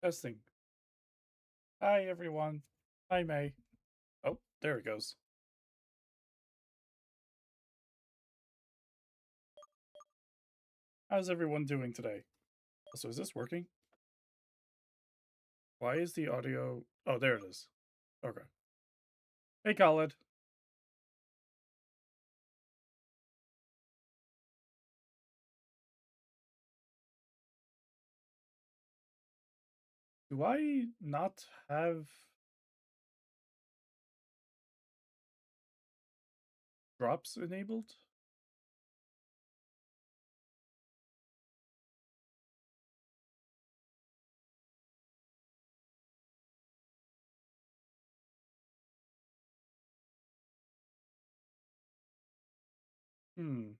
Testing. Hi, everyone. Hi, May. Oh, there it goes. How's everyone doing today? So is this working? Why is the audio... Oh, there it is. Okay. Hey, Khaled. Do I not have drops enabled? Hmm.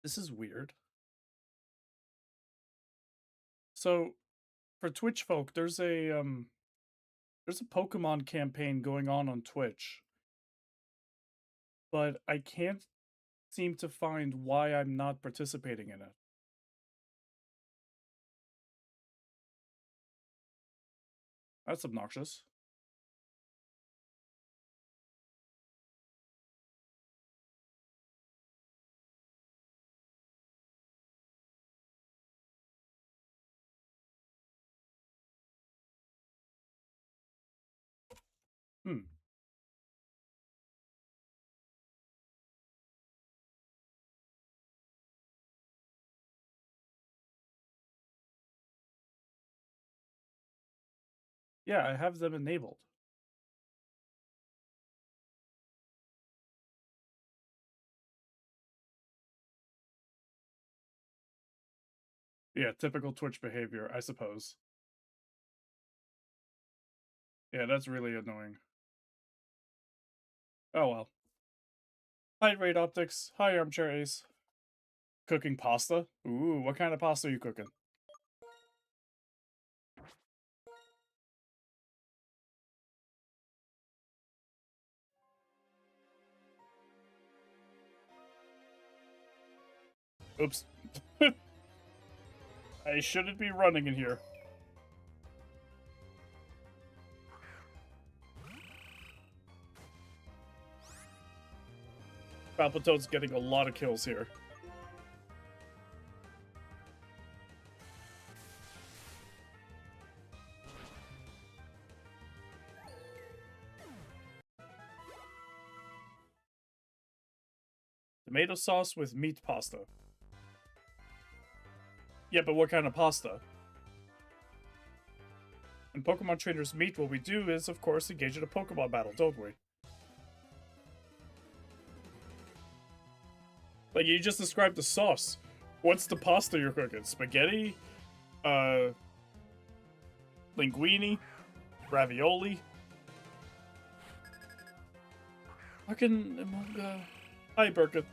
This is weird. So, for Twitch folk, there's a Pokemon campaign going on Twitch, but I can't seem to find why I'm not participating in it. That's obnoxious. Hmm. Yeah, I have them enabled. Yeah, typical Twitch behavior, I suppose. Yeah, that's really annoying. Oh well. Hi, Raid Optics. Hi, Armchair Ace. Cooking pasta? Ooh, what kind of pasta are you cooking? Oops. I shouldn't be running in here. Palpitoad's getting a lot of kills here. Tomato sauce with meat pasta. Yeah, but what kind of pasta? In Pokemon Trainers Meet, what we do is, of course, engage in a Pokemon battle, don't we? Like, you just described the sauce. What's the pasta you're cooking? Spaghetti? Linguine? Ravioli? Fucking... Hi, Birkin.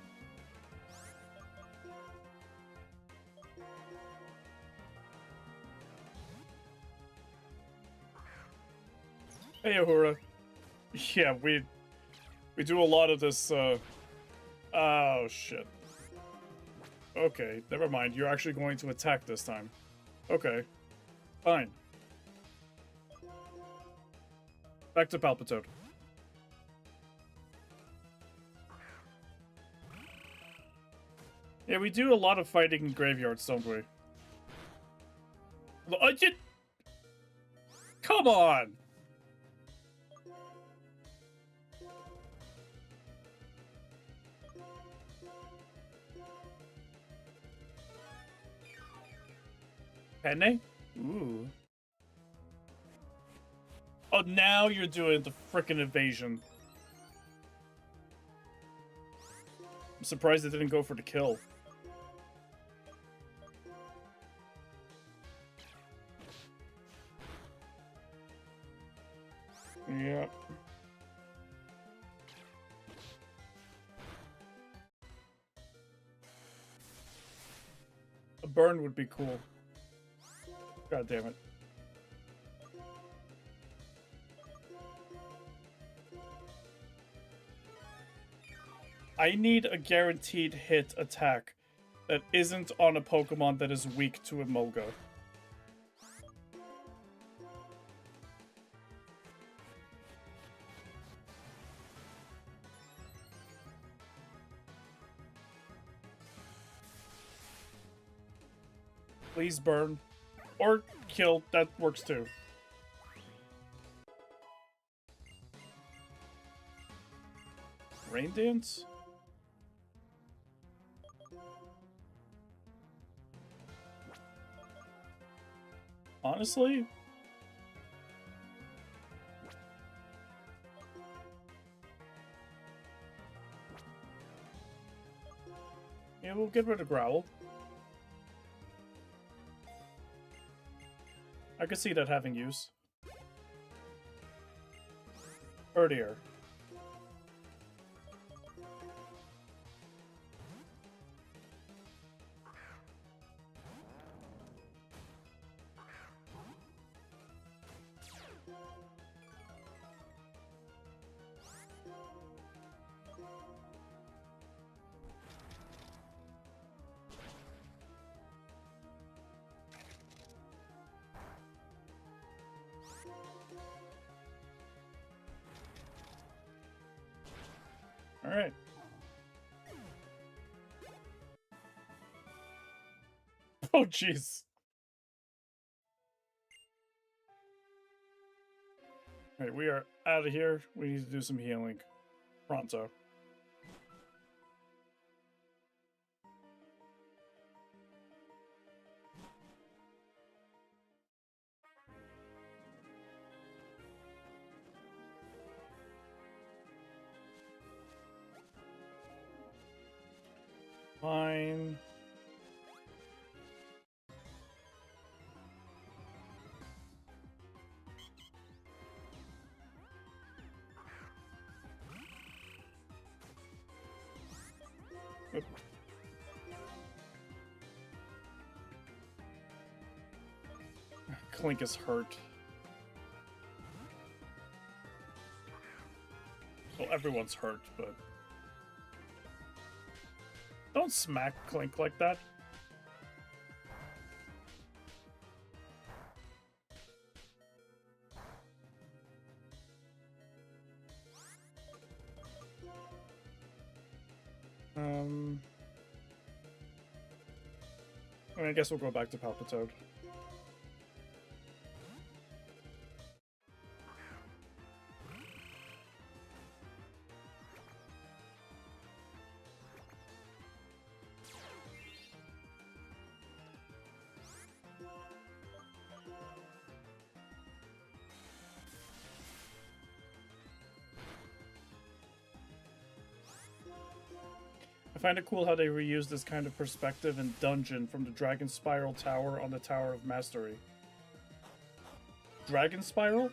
Hey, Ahura. Yeah, we do a lot of this, Oh, shit. Okay, never mind. You're actually going to attack this time. Okay. Fine. Back to Palpitoad. Yeah, we do a lot of fighting in graveyards, don't we? Come on! Penne? Ooh. Oh, now you're doing the frickin' evasion. surprised it didn't go for the kill. Yep. A burn would be cool. God damn it. I need a guaranteed hit attack that isn't on a Pokemon that is weak to Emolga. Please burn. Or kill, that works too. Rain Dance? Honestly? Yeah, we'll get rid of Growl. I could see that having use. Earlier. All right. Oh, jeez. All right, we are out of here. We need to do some healing. Pronto. Fine. Oop. Clink is hurt. Well, everyone's hurt, but... Don't smack Clink like that. I guess we'll go back to Palpitoad. I find it cool how they reuse this kind of perspective in Dungeon from the Dragon Spiral Tower on the Tower of Mastery. Dragon Spiral?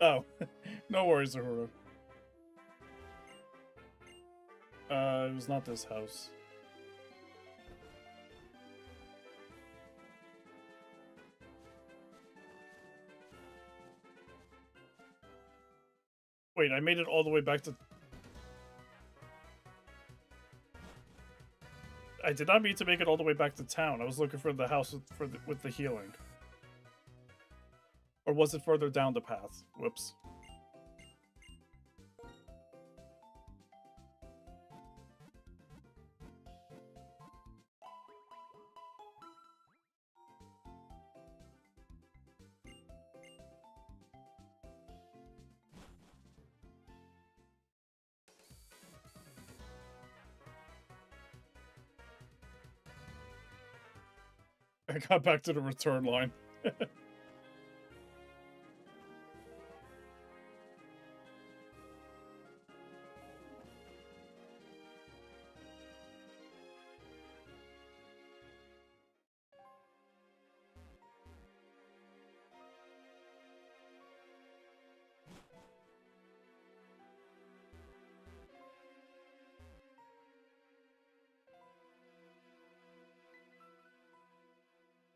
Oh, no worries, Uhura. It was not this house. Wait, I made it all the way back to... I did not mean to make it all the way back to town. I was looking for the house with the healing. Or was it further down the path? Whoops. I got back to the return line.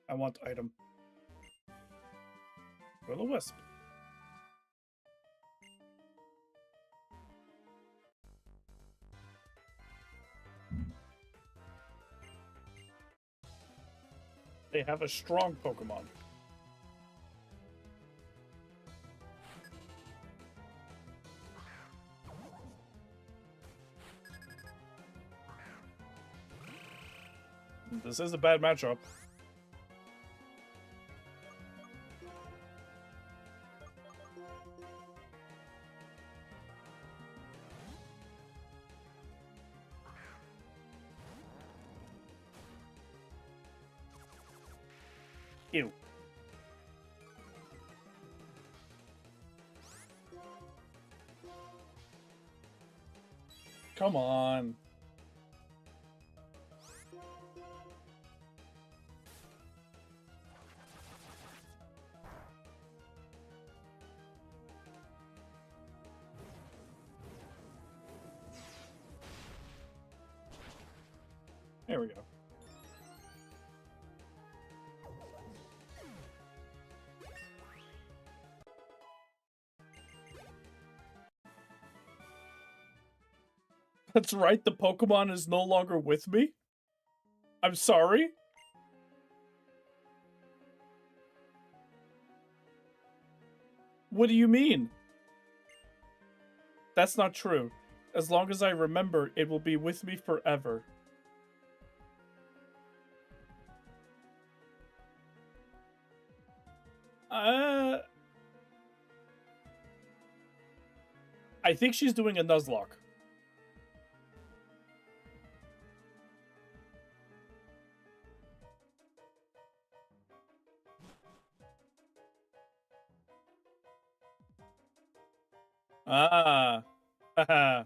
I want item. Will-o-wisp. They have a strong Pokemon. This is a bad matchup. Ew. Come on. There we go. That's right, the Pokemon is no longer with me? I'm sorry? What do you mean? That's not true. As long as I remember, it will be with me forever. I think she's doing a Nuzlocke. Ah. Haha.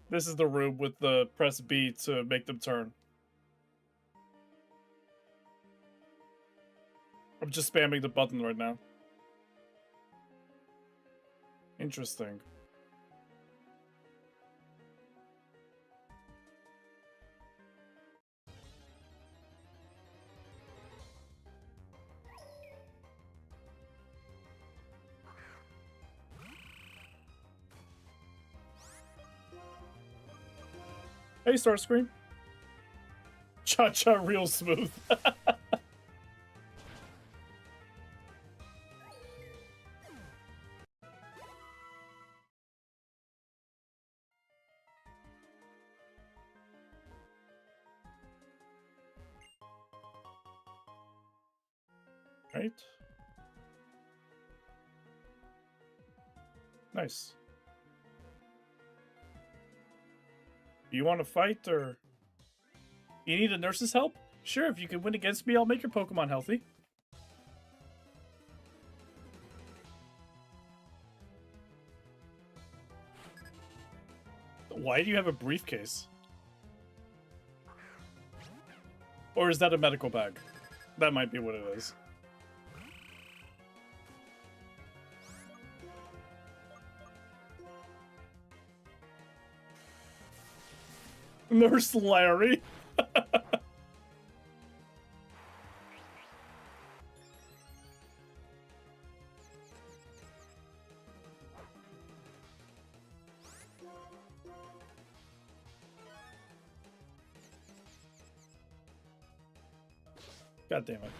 This is the room with the press B to make them turn. I'm just spamming the button right now. Interesting. Hey, Starscream. Cha-cha real smooth. Right? Nice. Do you want to fight, or... You need a nurse's help? Sure, if you can win against me, I'll make your Pokemon healthy. Why do you have a briefcase? Or is that a medical bag? That might be what it is. Nurse Larry. God damn it.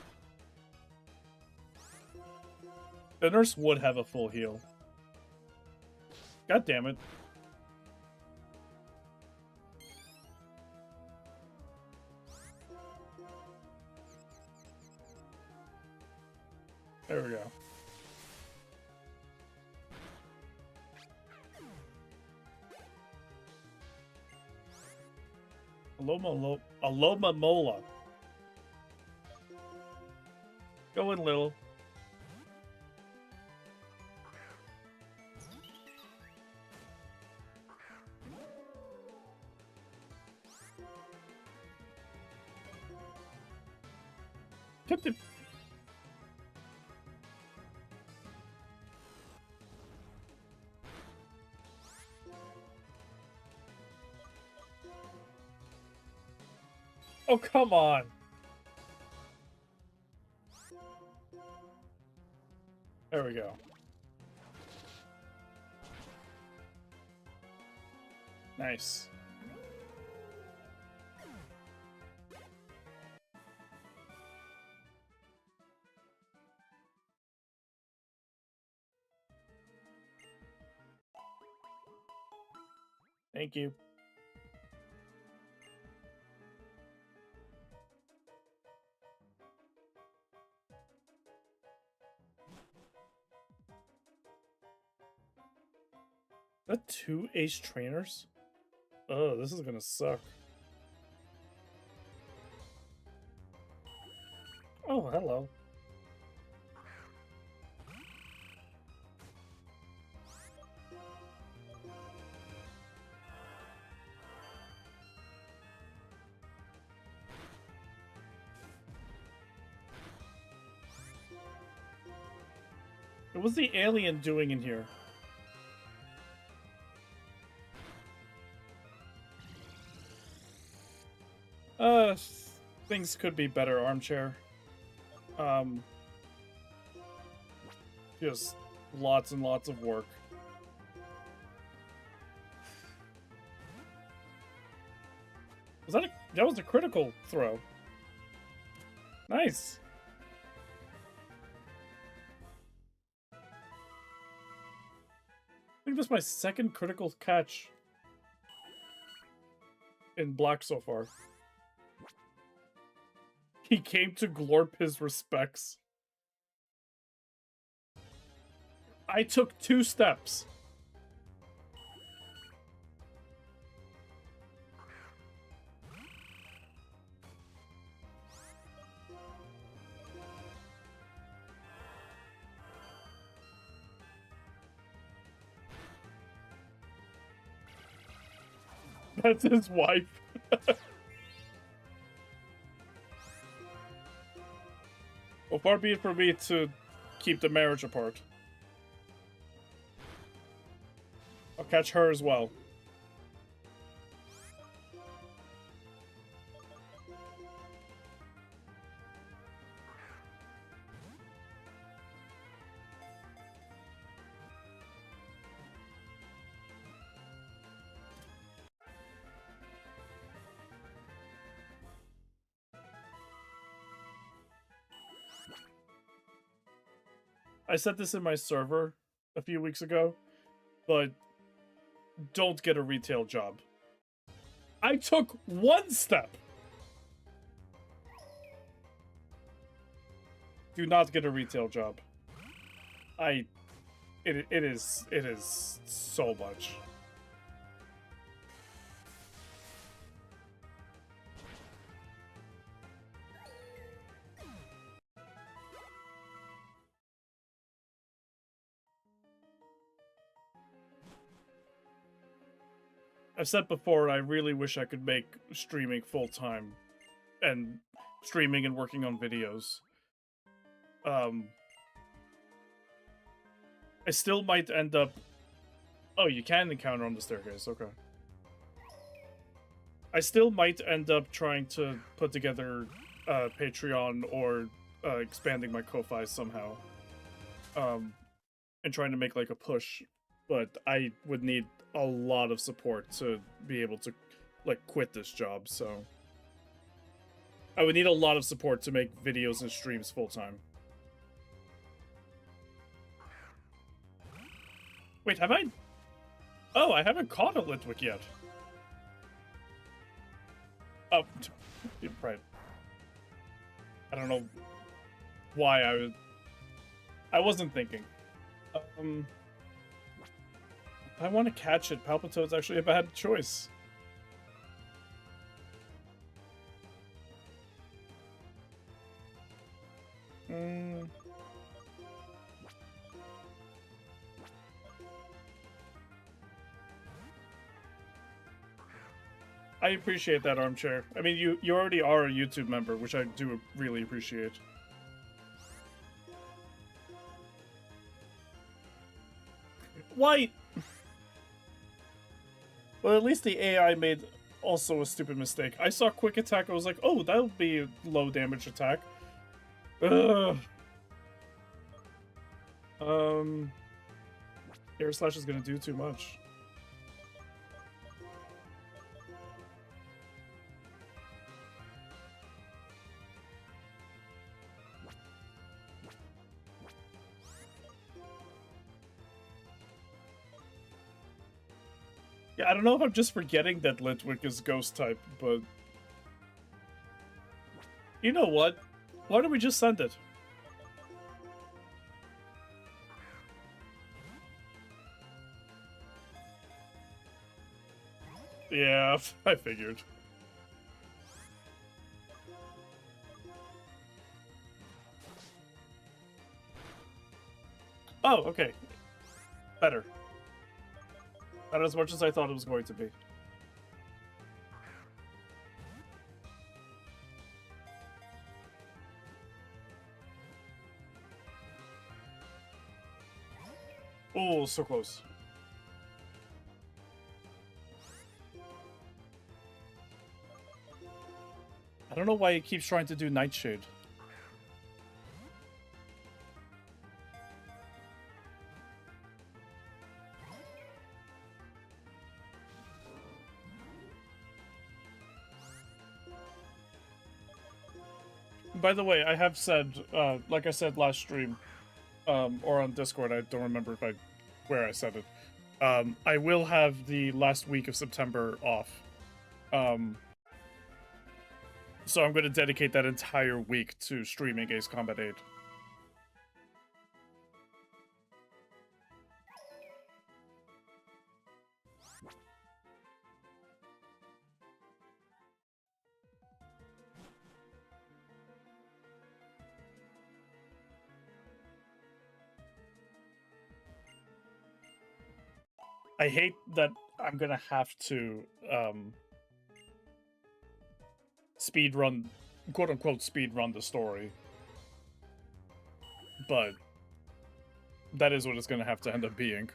The nurse would have a full heal. God damn it. There we go. Alomomola. Go in, Lil. Tip. Oh, come on. There we go. Nice. Thank you. That 2 ace trainers? Oh, this is gonna suck. Oh, hello. What was the alien doing in here? Things could be better, armchair. Just lots and lots of work. That was a critical throw. Nice. I think this is my second critical catch in black so far. He came to glorp his respects. I took 2 steps. That's his wife. Well, far be it for me to keep the marriage apart. I'll catch her as well. I said this in my server a few weeks ago, but don't get a retail job. I took 1 step. Do not get a retail job. It is so much. I've said before, I really wish I could make streaming full-time, and streaming and working on videos. I still might end up... Oh, you can encounter on the staircase, okay. I still might end up trying to put together Patreon or expanding my Ko-Fi somehow. And trying to make like a push, but I would need a lot of support to be able to like quit this job, so I would need a lot of support to make videos and streams full-time. Wait, have I? Oh, I haven't caught a Litwick yet. Oh, right. I don't know why I wasn't thinking. If I want to catch it, Palpitoad's actually a bad choice. Mm. I appreciate that, Armchair. I mean, you already are a YouTube member, which I do really appreciate. Why? Well, at least the AI made also a stupid mistake. I saw quick attack, I was like, oh, that'll be a low damage attack. Ugh. Air Slash is gonna do too much. Yeah, I don't know if I'm just forgetting that Litwick is Ghost type, but... You know what? Why don't we just send it? Yeah, I figured. Oh, okay. Better. Not as much as I thought it was going to be. Oh, so close. I don't know why he keeps trying to do Nightshade. By the way, I have said, like I said last stream, or on Discord, I don't remember where I said it. I will have the last week of September off. So I'm going to dedicate that entire week to streaming Ace Combat 8. I hate that I'm gonna have to speed run, quote unquote speed run the story, but that is what it's gonna have to end up being.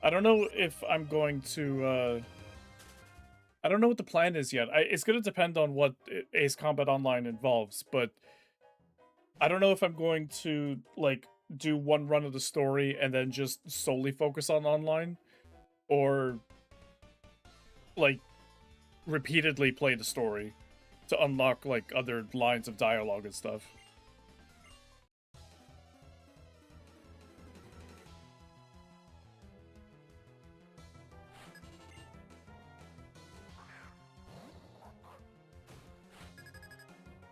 I don't know if I'm going to I don't know what the plan is yet. It's gonna depend on what Ace Combat Online involves, but I don't know if I'm going to like do one run of the story and then just solely focus on online, or like repeatedly play the story to unlock like other lines of dialogue and stuff.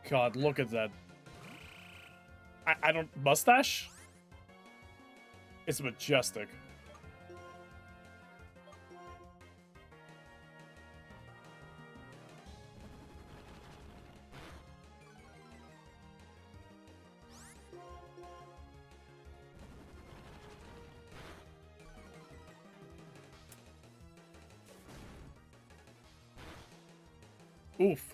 God, look at that. I don't... Mustache? It's majestic. Oof.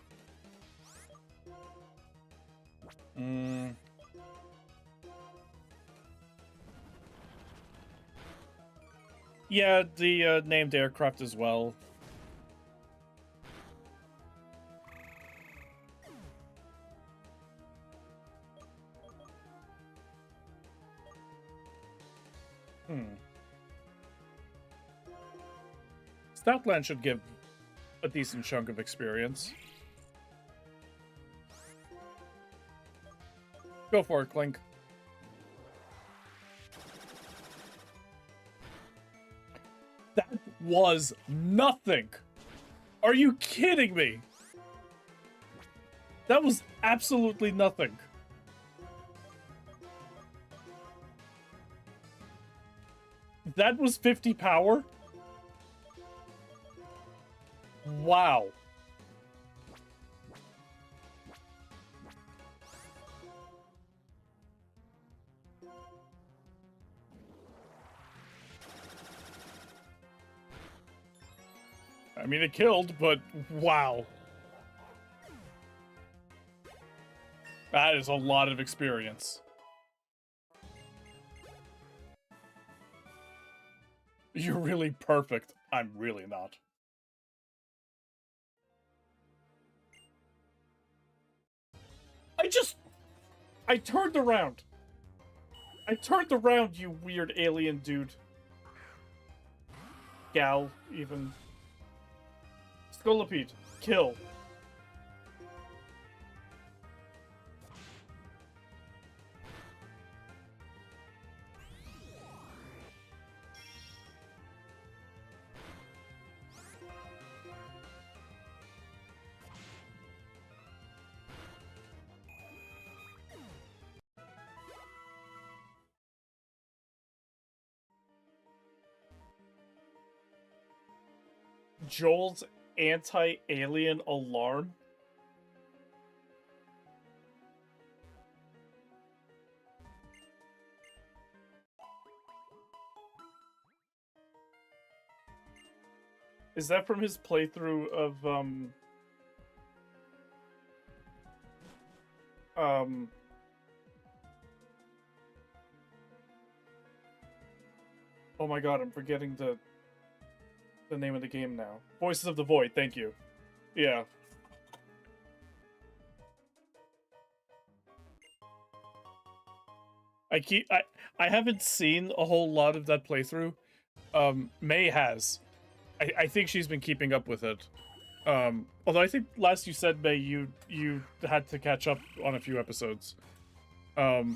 Yeah, the named aircraft as well. Stoutland should give a decent chunk of experience. Go for it, Clink. That was nothing! Are you kidding me? That was absolutely nothing. That was 50 power? Wow. I mean, it killed, but wow. That is a lot of experience. You're really perfect. I'm really not. I turned around. I turned around, you weird alien dude. Gal, even. Scolipede, kill. Joel's anti-alien alarm? Is that from his playthrough of, oh my god, I'm forgetting the name of the game now. Voices of the Void, thank you. Yeah. I haven't seen a whole lot of that playthrough. May has. I think she's been keeping up with it. Although I think last you said, May, you had to catch up on a few episodes. But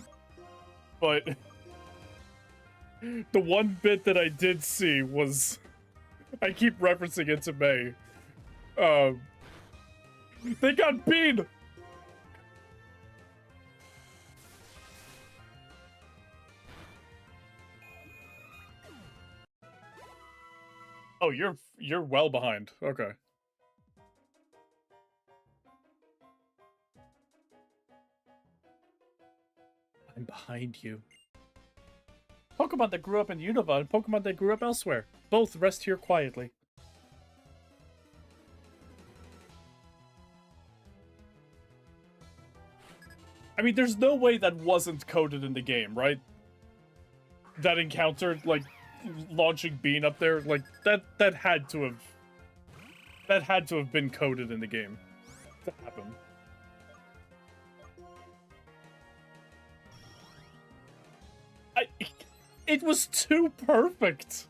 the one bit that I did see was, I keep referencing it to May. They got bean! Oh, you're well behind. Okay. I'm behind you. Pokemon that grew up in Unova and Pokemon that grew up elsewhere. Both rest here quietly. I mean, there's no way that wasn't coded in the game, right? That encounter, like, launching Bean up there, like, that had to have been coded in the game to happen. It was too perfect.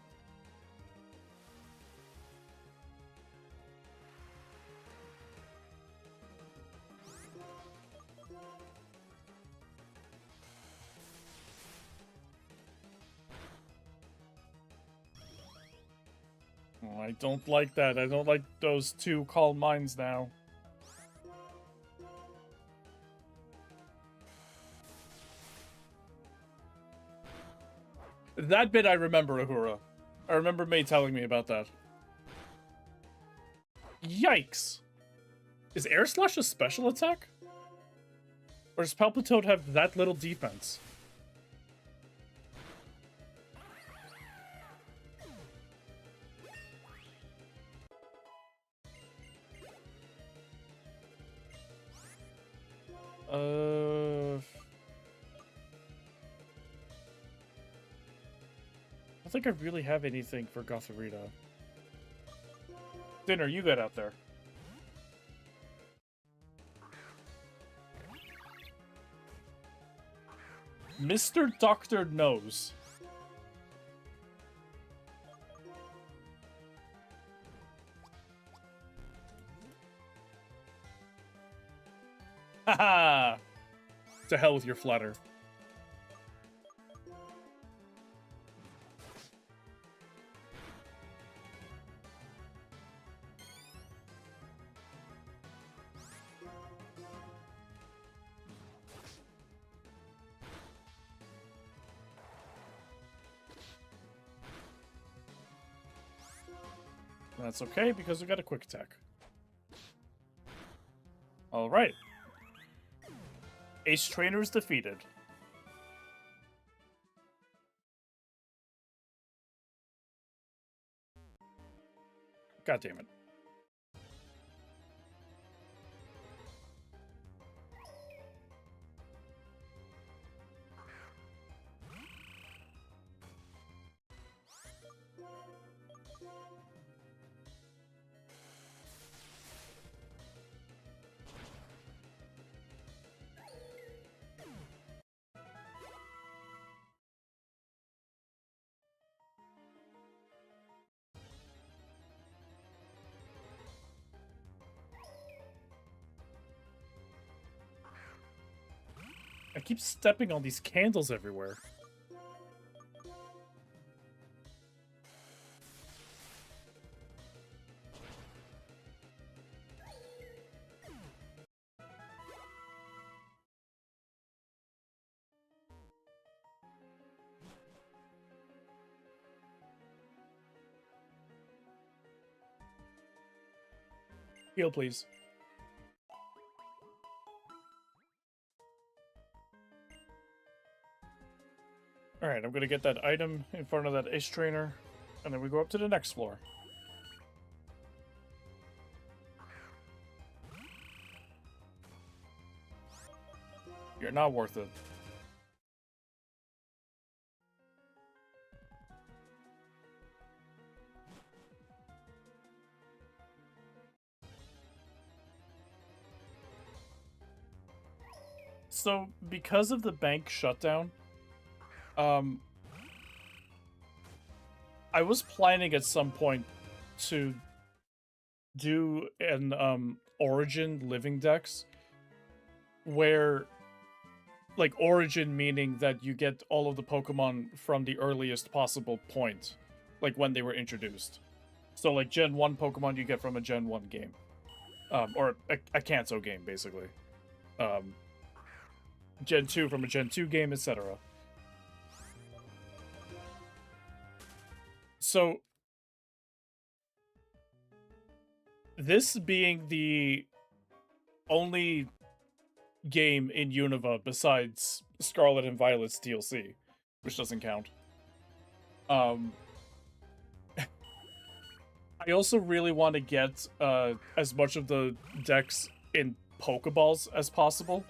Oh, I don't like that. I don't like those two calm minds now. That bit I remember, Ahura. I remember May telling me about that. Yikes! Is Air Slash a special attack? Or does Palpitoad have that little defense? I don't think I really have anything for Gotharita. Dinner, you get out there. Mr. Doctor knows. Haha! To hell with your flutter. That's okay, because we got a quick attack. Alright. Ace Trainer is defeated. God damn it. I keep stepping on these candles everywhere. Heal, please. Alright, I'm gonna get that item in front of that ace trainer, and then we go up to the next floor. You're not worth it. So, because of the bank shutdown, I was planning at some point to do an Origin Living Dex, where, like, Origin meaning that you get all of the Pokemon from the earliest possible point, like when they were introduced. So, like, Gen 1 Pokemon you get from a Gen 1 game. Or a Kanto game, basically. Gen 2 from a Gen 2 game, etc. So, this being the only game in Unova besides Scarlet and Violet's DLC, which doesn't count. I also really want to get as much of the decks in Pokeballs as possible.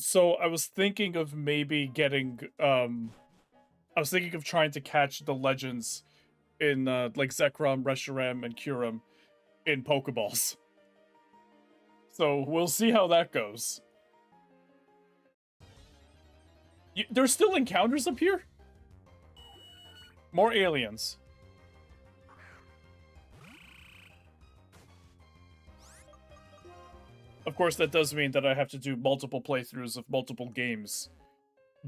So I was thinking of maybe getting, I was thinking of trying to catch the legends in, like, Zekrom, Reshiram, and Kyurem in Pokeballs. So we'll see how that goes. There's still encounters up here? More aliens. Of course, that does mean that I have to do multiple playthroughs of multiple games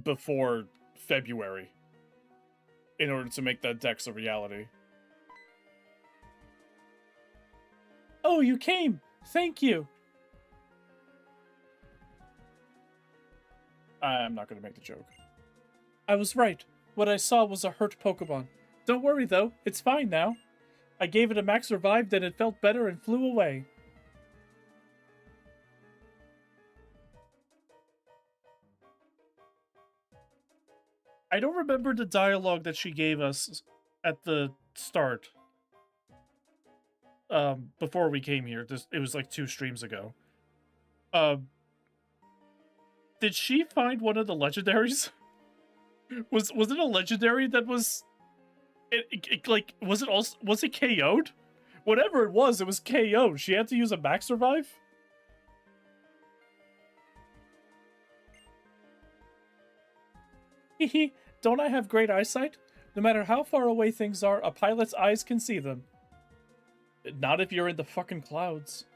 before February in order to make that Dex a reality. Oh, you came! Thank you! I'm not gonna make the joke. I was right. What I saw was a hurt Pokemon. Don't worry, though. It's fine now. I gave it a max revive, then it felt better and flew away. I don't remember the dialogue that she gave us at the start. Before we came here. It was like 2 streams ago. Did she find one of the legendaries? Was it a legendary that was... like, was it KO'd? Whatever it was KO'd. She had to use a max revive? Hehe, don't I have great eyesight? No matter how far away things are, a pilot's eyes can see them. Not if you're in the fucking clouds.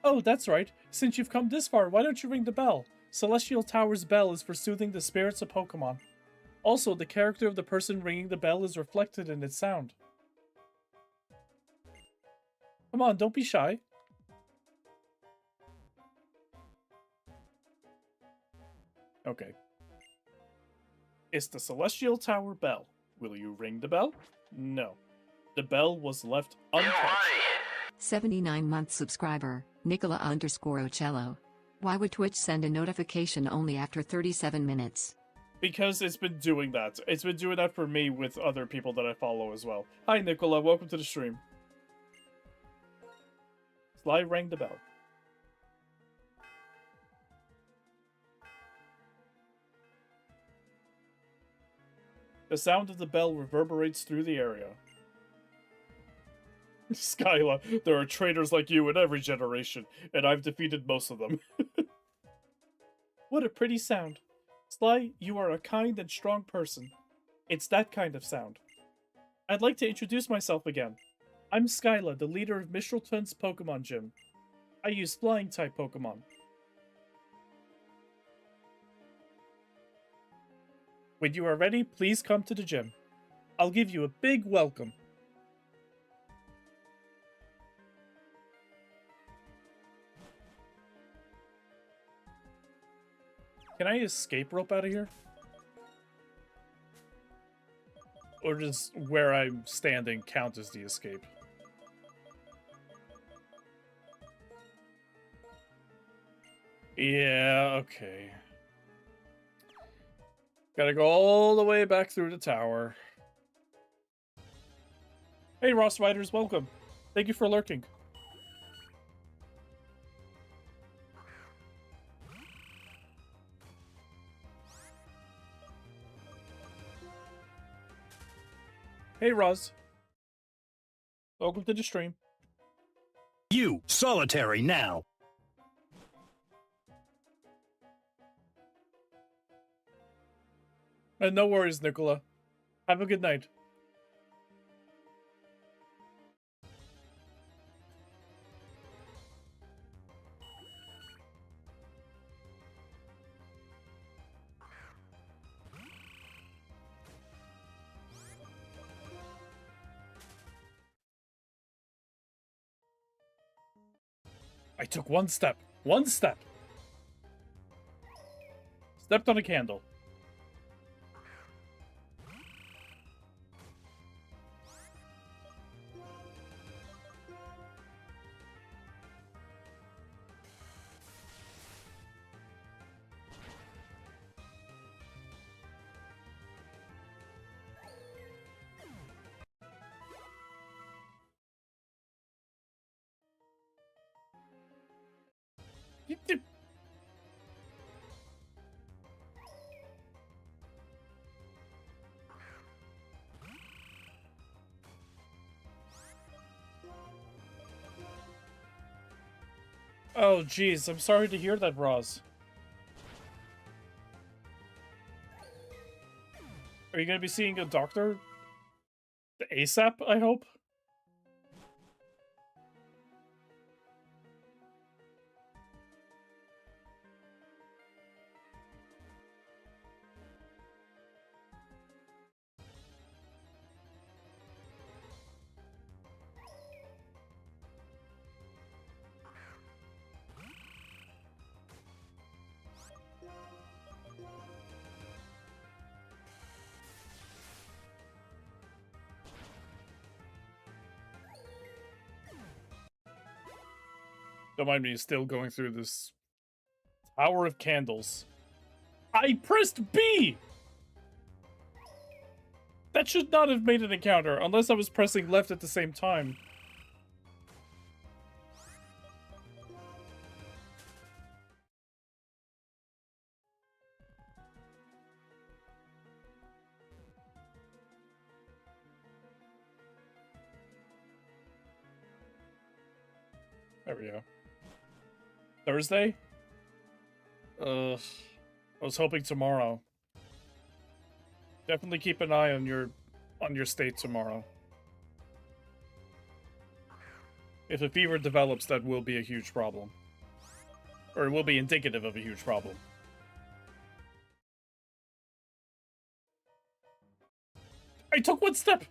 Oh, that's right. Since you've come this far, why don't you ring the bell? Celestial Tower's bell is for soothing the spirits of Pokemon. Also, the character of the person ringing the bell is reflected in its sound. Come on, don't be shy. Okay. It's the Celestial Tower bell. Will you ring the bell? No. The bell was left untouched. 79-month subscriber, Nicola_Ocello. Why would Twitch send a notification only after 37 minutes? Because it's been doing that. It's been doing that for me with other people that I follow as well. Hi, Nicola. Welcome to the stream. Sly rang the bell. The sound of the bell reverberates through the area. Skyla, there are traitors like you in every generation, and I've defeated most of them. What a pretty sound. Sly, you are a kind and strong person. It's that kind of sound. I'd like to introduce myself again. I'm Skyla, the leader of Mistral Twins Pokemon Gym. I use Flying-type Pokemon. When you are ready, please come to the gym. I'll give you a big welcome. Can I escape rope out of here? Or does where I'm standing count as the escape? Yeah, okay. Gotta go all the way back through the tower. Hey, Ross Riders, welcome. Thank you for lurking. Hey, Roz. Welcome to the stream. You, solitary now. And no worries, Nicola. Have a good night. I took one step. One step. Stepped on a candle. Oh, jeez. I'm sorry to hear that, Roz. Are you going to be seeing a doctor? ASAP, I hope? Don't mind me still going through this tower of candles. I pressed B! That should not have made an encounter, unless I was pressing left at the same time. There we go. Thursday? I was hoping tomorrow. Definitely keep an eye on your state tomorrow. If a fever develops, that will be a huge problem. Or it will be indicative of a huge problem. I took one step!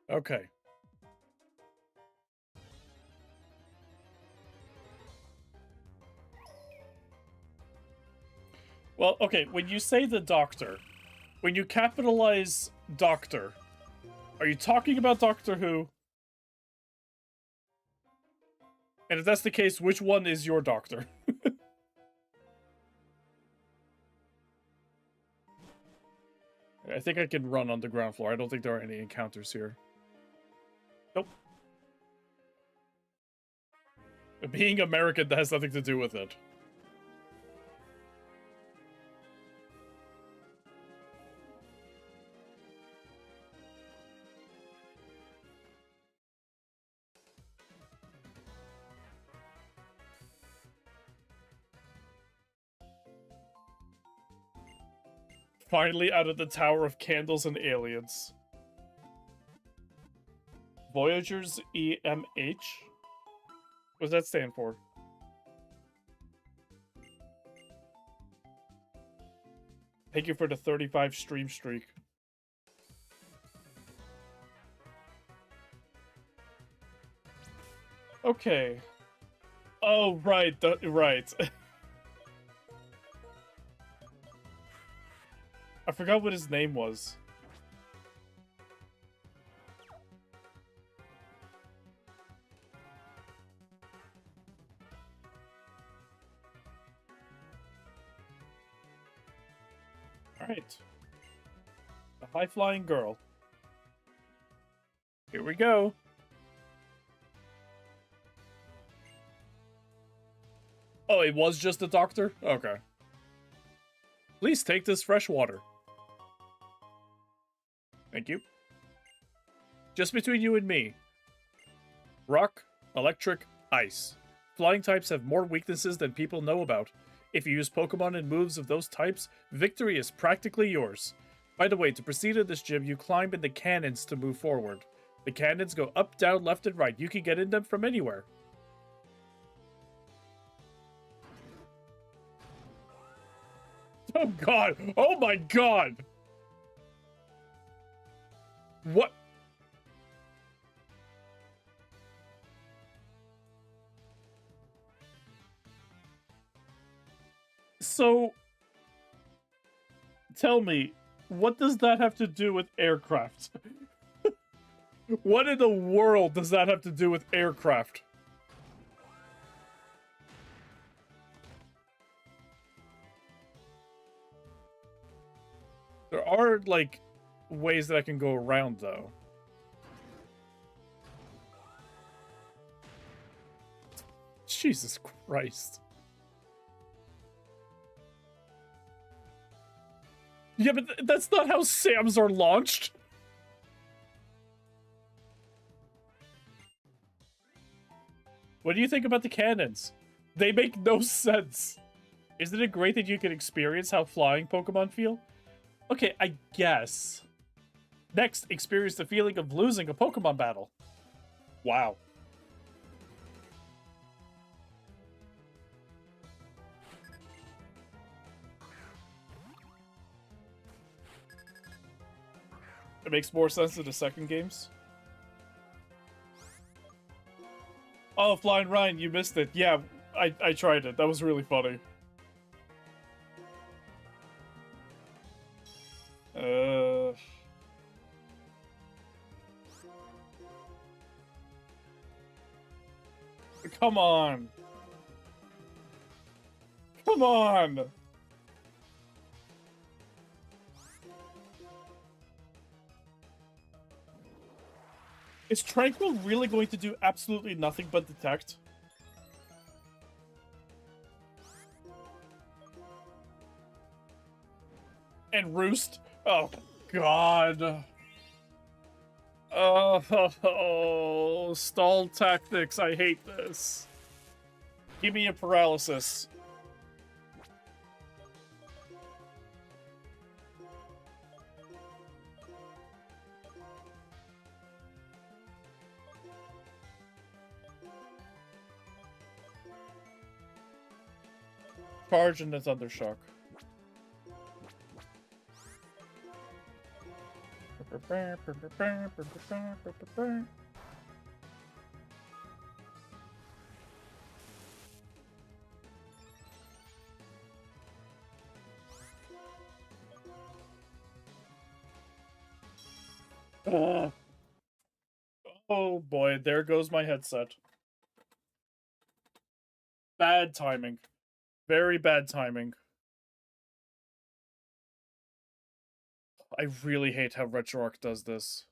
Okay. Well, okay, when you say the doctor, when you capitalize doctor, are you talking about Doctor Who? And if that's the case, which one is your doctor? I think I can run on the ground floor. I don't think there are any encounters here. Nope. Being American, that has nothing to do with it. Finally out of the Tower of Candles and Aliens. Voyagers EMH? What does that stand for? Thank you for the 35 stream streak. Okay. Oh, right. Right. I forgot what his name was. Alright. The high-flying girl. Here we go. Oh, it was just a doctor? Okay. Please take this fresh water. Thank you. Just between you and me. Rock, electric, ice. Flying types have more weaknesses than people know about. If you use Pokemon and moves of those types, victory is practically yours. By the way, to proceed in this gym, you climb in the cannons to move forward. The cannons go up, down, left, and right. You can get in them from anywhere. Oh god! Oh my god! What? So, tell me, what does that have to do with aircraft? What in the world does that have to do with aircraft? There are, like, ways that I can go around, though. Jesus Christ. Yeah, but that's not how SAMs are launched. What do you think about the cannons? They make no sense. Isn't it great that you can experience how flying Pokemon feel? Okay, I guess. Next, experience the feeling of losing a Pokemon battle. Wow. It makes more sense in the second games. Oh, Flying Ryan, you missed it. Yeah, I tried it. That was really funny. Come on. Come on. Is Tranquil really going to do absolutely nothing but detect? And Roost? Oh, God. Oh, stall tactics. I hate this. Give me a paralysis. Charge and the Thundershock. Oh boy, there goes my headset. Bad timing. Very bad timing. I really hate how RetroArch does this.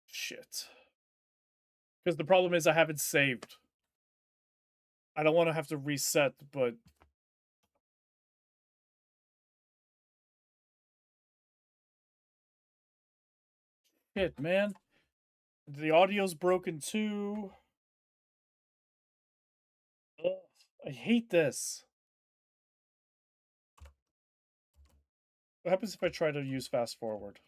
Shit. Because the problem is I haven't saved. I don't want to have to reset, but... Shit, man. The audio's broken too. Ugh, I hate this. What happens if I try to use fast forward?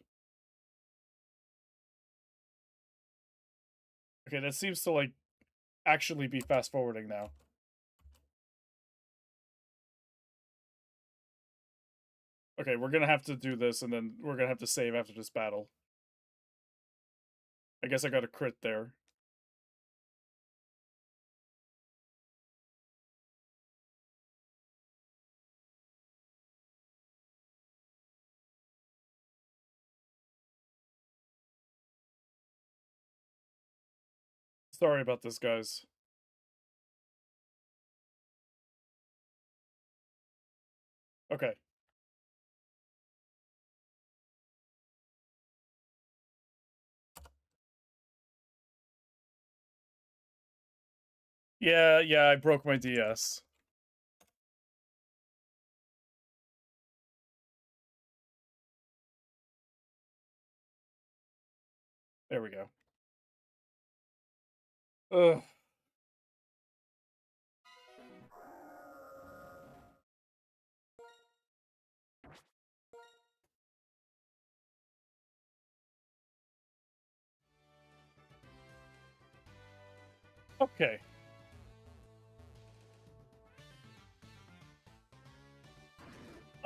Okay, that seems to, like, actually be fast forwarding now. Okay, we're gonna have to do this, and then we're gonna have to save after this battle. I guess I got a crit there. Sorry about this, guys. Okay. Yeah, I broke my DS. There we go. Ugh. Okay.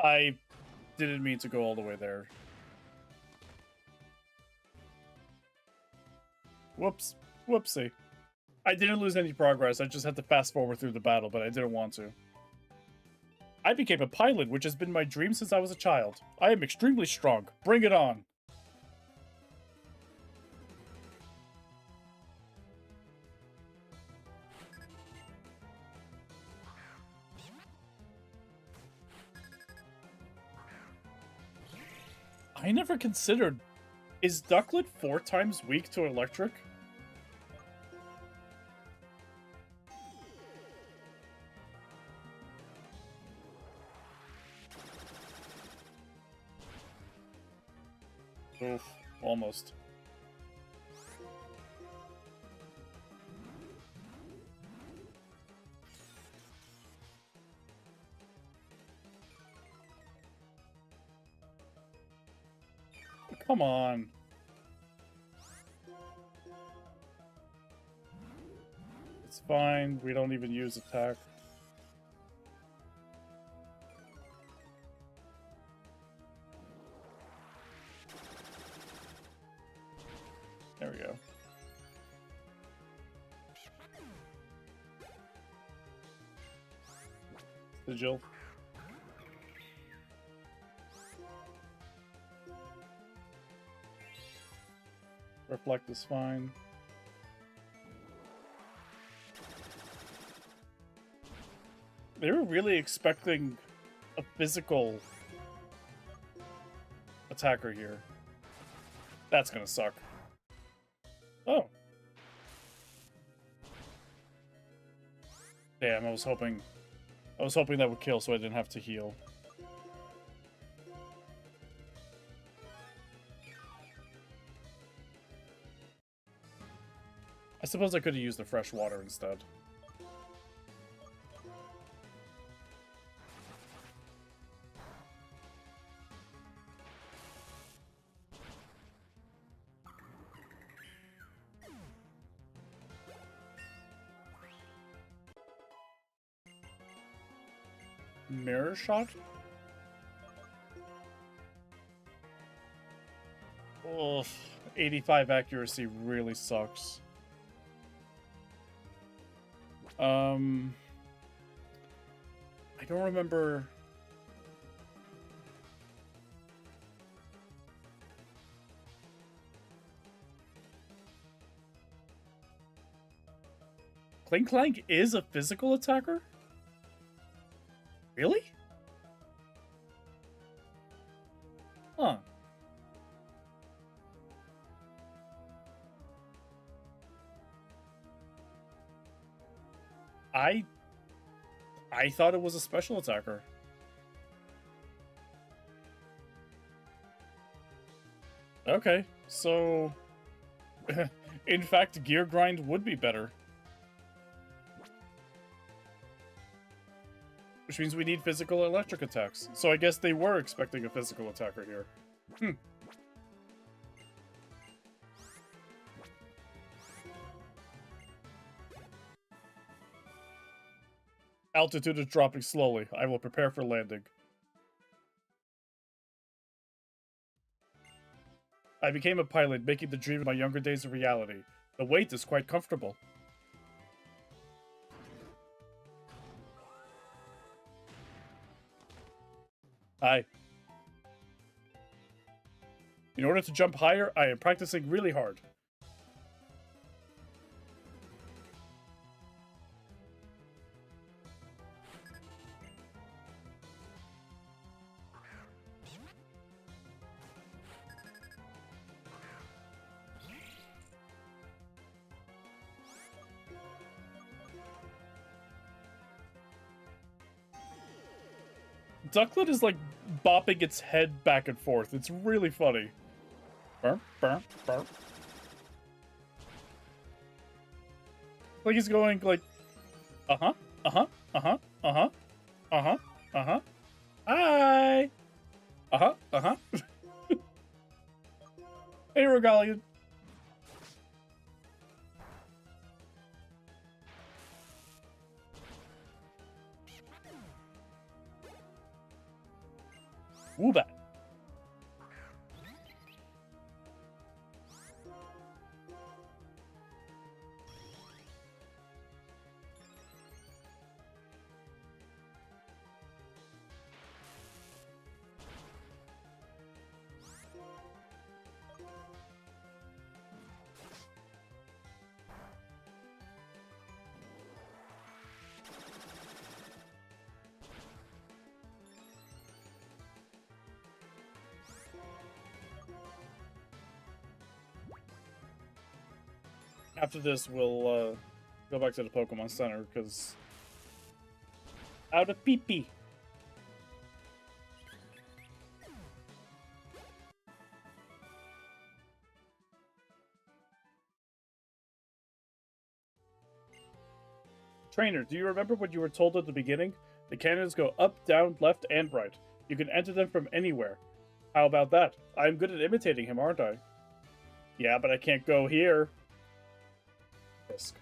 I didn't mean to go all the way there. Whoops. Whoopsie. I didn't lose any progress, I just had to fast forward through the battle, but I didn't want to. I became a pilot, which has been my dream since I was a child. I am extremely strong. Bring it on. I never considered... Is Ducklet 4 times weak to electric? Oof, almost. Come on. It's fine, we don't even use attack. There we go. Sigil. Reflect is fine. They were really expecting a physical attacker here. That's gonna suck. Oh. Damn, I was hoping that would kill so I didn't have to heal. I suppose I could have used the fresh water instead. Mirror shot? Oh, 85 accuracy really sucks. I don't remember. Clink Clank is a physical attacker? Really? Huh. I thought it was a special attacker. Okay, so in fact, Gear Grind would be better. Which means we need physical electric attacks. So I guess they were expecting a physical attacker here. Altitude is dropping slowly. I will prepare for landing. I became a pilot, making the dream of my younger days a reality. The weight is quite comfortable. Hi. In order to jump higher, I am practicing really hard. Ducklet is like bopping its head back and forth. It's really funny. Burp, burp, burp. Like he's going like, uh-huh, uh-huh, uh-huh, uh-huh, uh-huh, uh-huh. Hi! Uh-huh, uh-huh. Hey, Regalian. Woobat. After this, we'll go back to the Pokemon Center, because out of pee-pee. Trainer, do you remember what you were told at the beginning? The cannons go up, down, left, and right. You can enter them from anywhere. How about that? I'm good at imitating him, aren't I? Yeah, but I can't go here. Risk.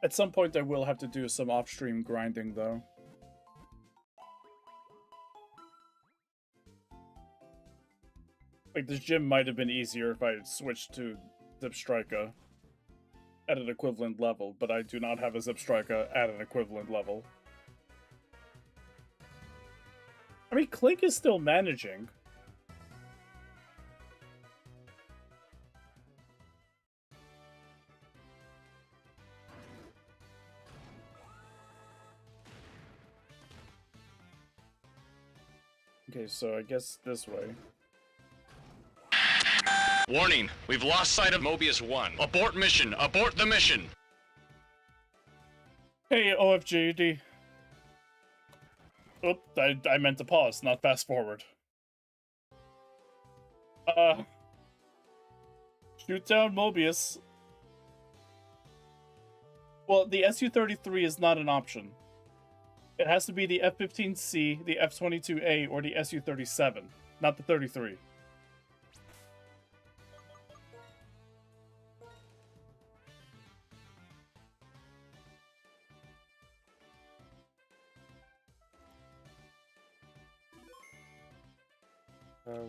At some point, I will have to do some off-stream grinding, though. Like, this gym might have been easier if I had switched to Zipstrika at an equivalent level, but I do not have a Zipstrika at an equivalent level. I mean, Clink is still managing. Okay, so I guess this way. Warning, we've lost sight of Mobius 1. Abort mission! Abort the mission! Hey, OFGD. Oop, I meant to pause, not fast forward. Shoot down Mobius. Well, the SU-33 is not an option. It has to be the F-15C, the F-22A, or the SU-37, not the 33.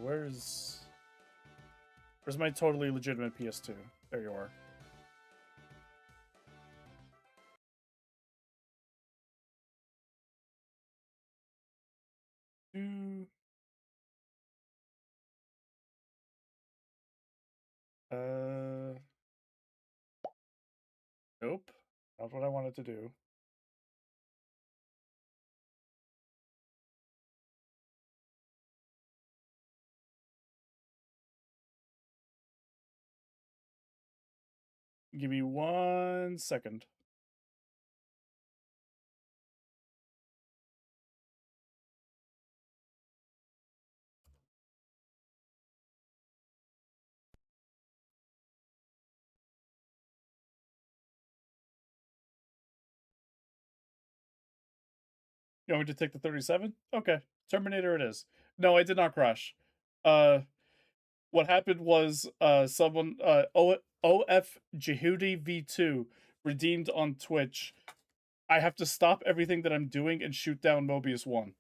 Where's my totally legitimate PS2? There you are. Nope. Not what I wanted to do. Give me 1 second. You want me to take the 37? Okay. Terminator it is. No, I did not crash. What happened was someone OF Jehudi V2 redeemed on Twitch. I have to stop everything that I'm doing and shoot down Mobius 1.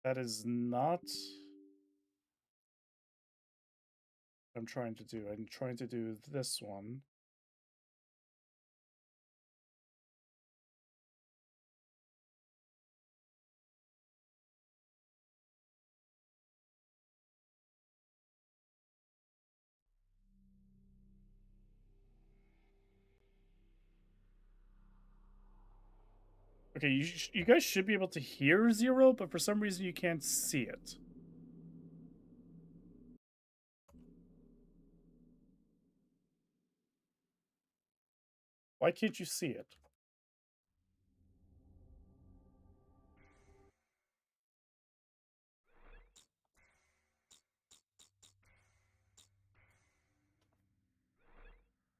That is not what I'm trying to do. I'm trying to do this one. Okay, you guys should be able to hear 0, but for some reason you can't see it. Why can't you see it?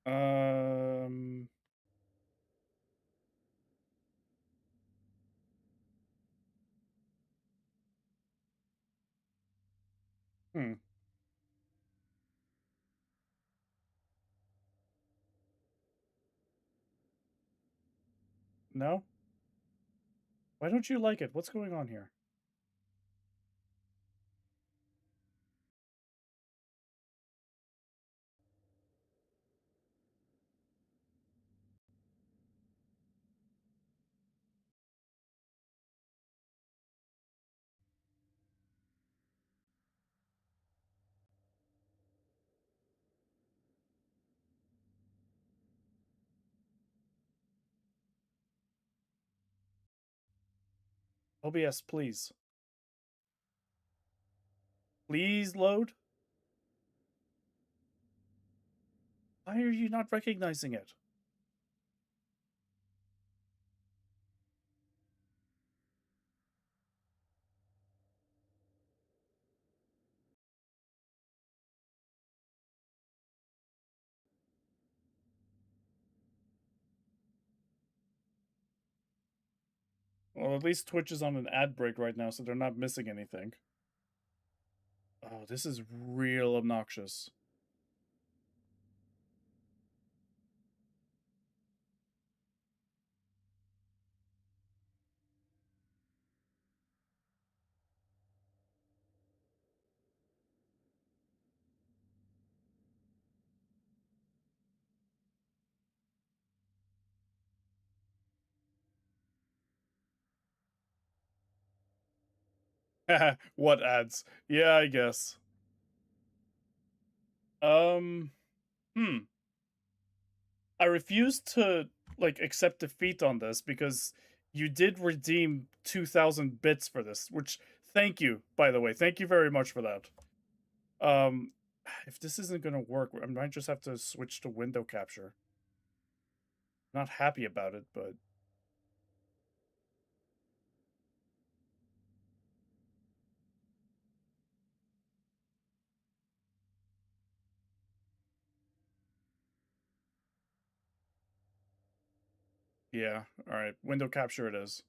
Um... Hmm. No? Why don't you like it? What's going on here? OBS, please. Please load? Why are you not recognizing it? Well, at least Twitch is on an ad break right now, so they're not missing anything. Oh, this is real obnoxious. What ads? Yeah, I guess. Hmm. I refuse to like accept defeat on this because you did redeem 2,000 bits for this, which thank you, by the way. Thank you very much for that. If this isn't gonna work, I might just have to switch to window capture. Not happy about it, but yeah. All right, window capture it is.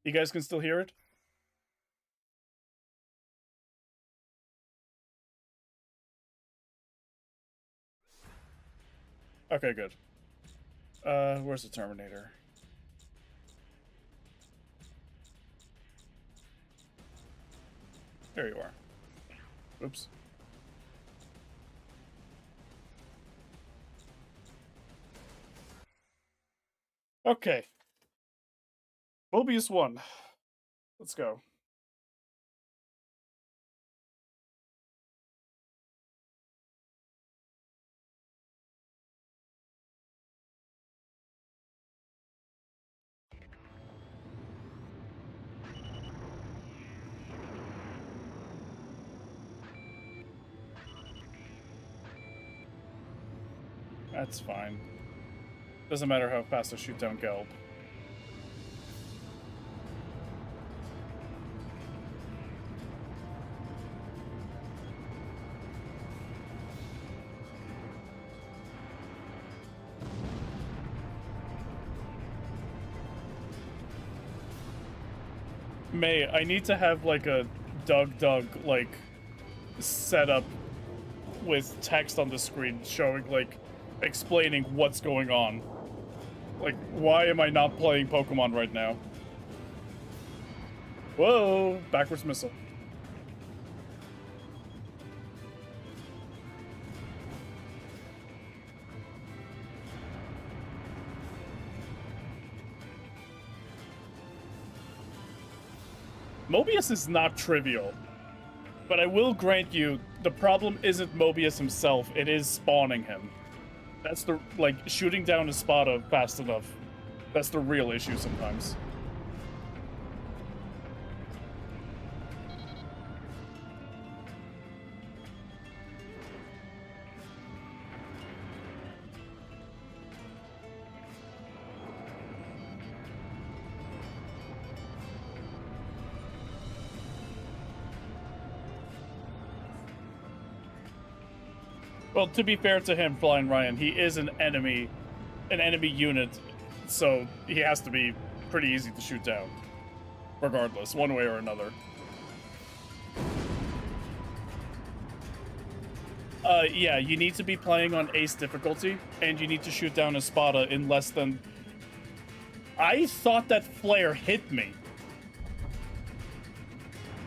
You guys can still hear it? Okay, good. Where's the Terminator? There you are. Oops. Okay. Mobius 1. Let's go. That's fine. Doesn't matter how fast I shoot down Gelb. May, I need to have like a Doug like setup with text on the screen showing like explaining what's going on. Like, why am I not playing Pokemon right now? Whoa, backwards missile. Mobius is not trivial, but I will grant you, the problem isn't Mobius himself, it is spawning him. That's the, like, shooting down a Spada fast enough. That's the real issue sometimes. Well, to be fair to him, Flying Ryan, he is an enemy unit, so he has to be pretty easy to shoot down. Regardless, one way or another. Yeah, you need to be playing on Ace difficulty, and you need to shoot down a Spada in less than... I thought that flare hit me.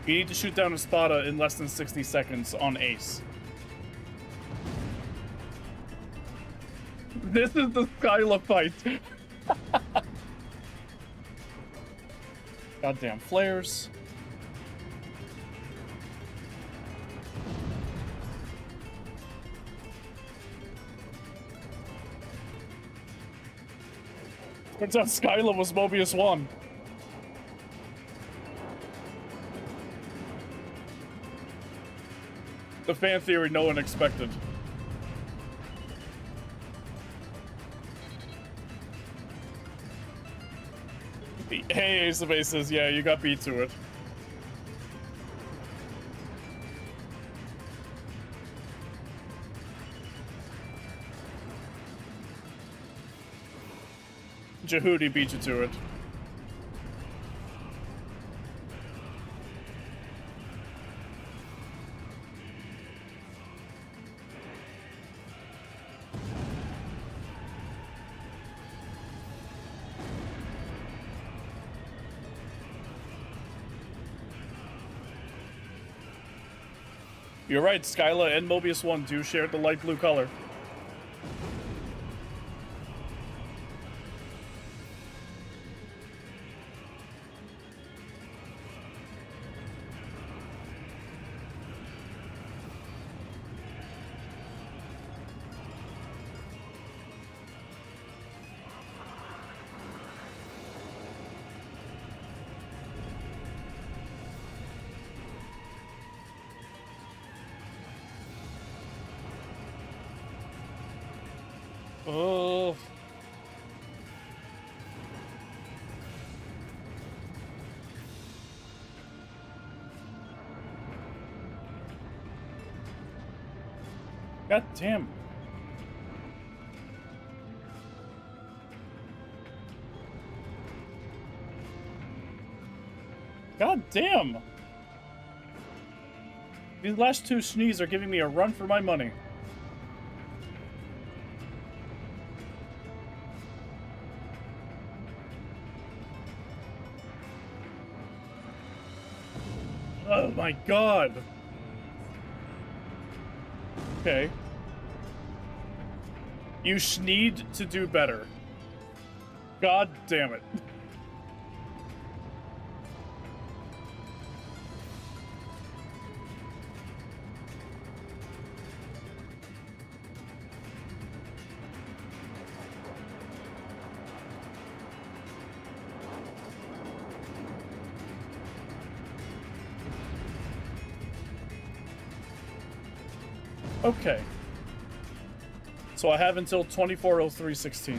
You need to shoot down a Spada in less than 60 seconds on Ace. This is the Skyla fight. Goddamn flares. Turns out Skyla was Mobius 1. The fan theory no one expected. Hey, Ace of Aces, yeah, you got beat to it. Jehudi beat you to it. You're right, Skyla and Mobius 1 do share the light blue color. Oh. God damn. God damn. These last two Shnees are giving me a run for my money. Oh my god. Okay. You need to do better. God damn it. Okay. So I have until 24:03:16.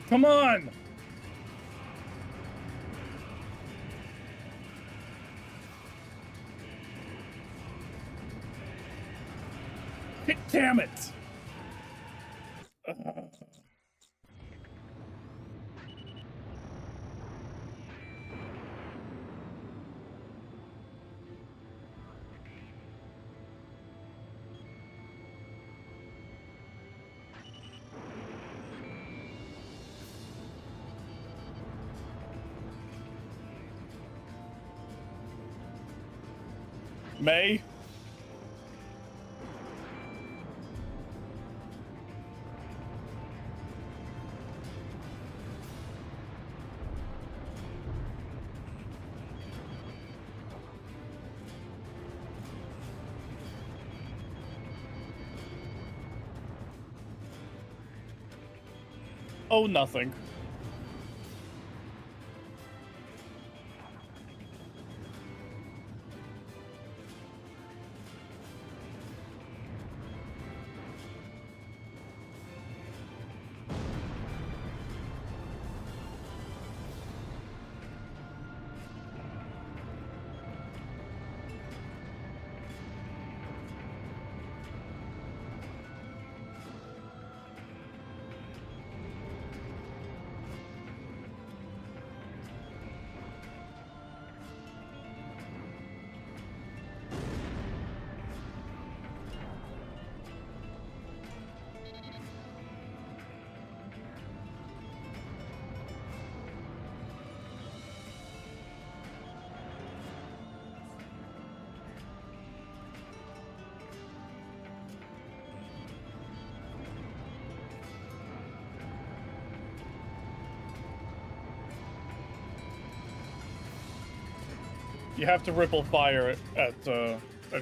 Come on! Damn it! May? Oh, nothing. You have to ripple fire at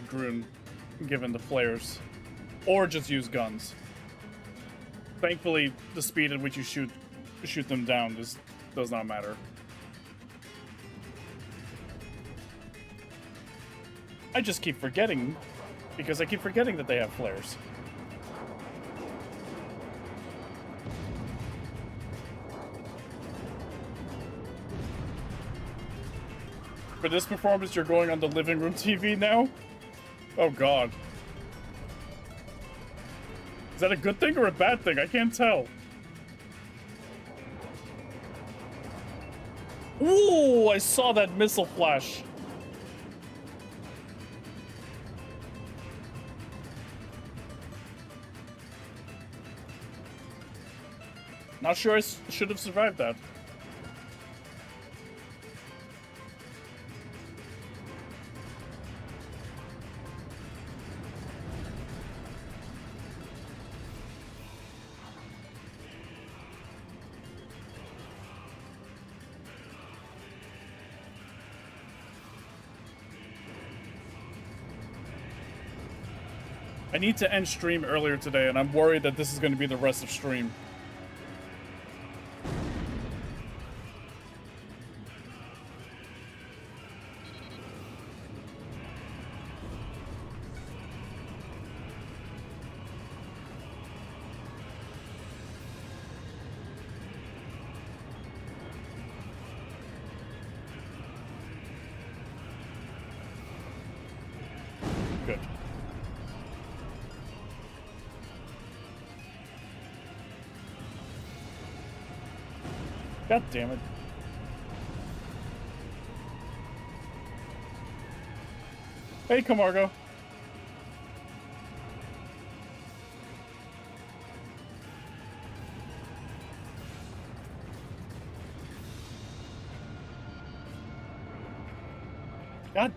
Grun, given the flares, or just use guns. Thankfully, the speed at which you shoot them down does not matter. I just keep forgetting, because I keep forgetting that they have flares. For this performance, you're going on the living room TV now? Oh god. Is that a good thing or a bad thing? I can't tell. Ooh, I saw that missile flash. Not sure I should have survived that. I need to end stream earlier today, and I'm worried that this is going to be the rest of stream. Good. God damn it. Hey, Camargo. God.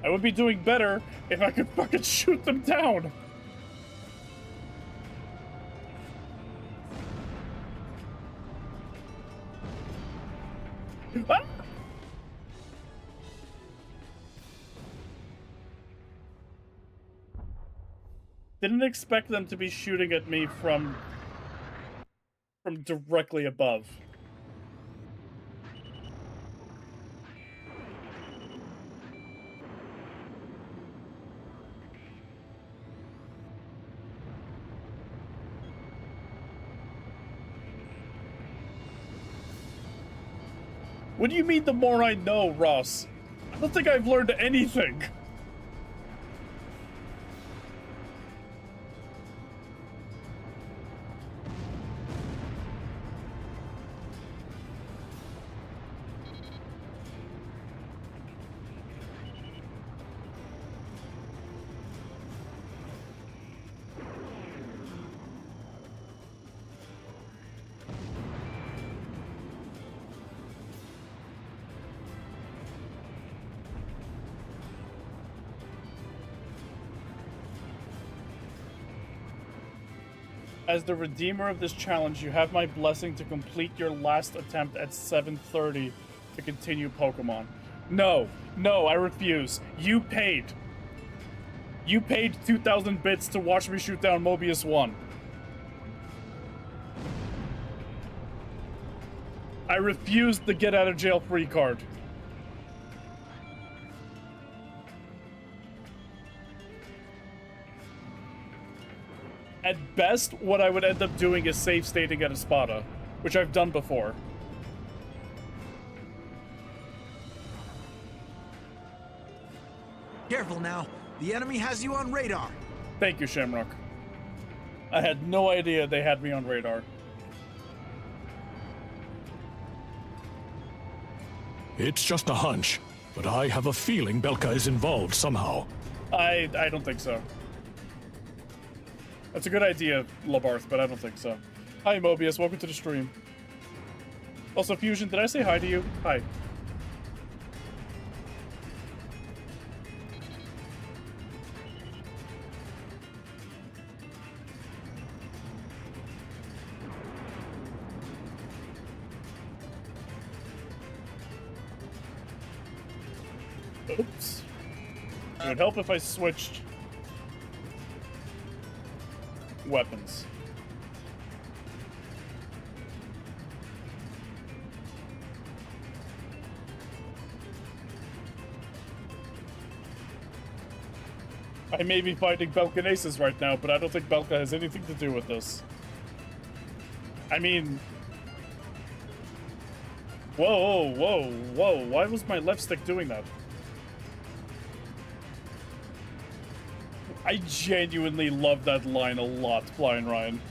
I would be doing better if I could fucking shoot them down. Ah! Didn't expect them to be shooting at me from directly above. What do you mean the more I know, Ross? I don't think I've learned anything. As the redeemer of this challenge, you have my blessing to complete your last attempt at 7:30 to continue Pokemon. No, no, I refuse. You paid. You paid 2,000 bits to watch me shoot down Mobius 1. I refused the get out of jail free card. At best, what I would end up doing is save stating at Espada, which I've done before. Careful now. The enemy has you on radar. Thank you, Shamrock. I had no idea they had me on radar. It's just a hunch, but I have a feeling Belka is involved somehow. I don't think so. That's a good idea, Labarth, but I don't think so. Hi, Mobius. Welcome to the stream. Also, Fusion, did I say hi to you? Hi. Oops. It would help if I switched weapons. I may be fighting Belkinesis right now, but I don't think Belka has anything to do with this. I mean... Whoa, whoa, whoa, why was my left stick doing that? I genuinely love that line a lot, Flying Ryan.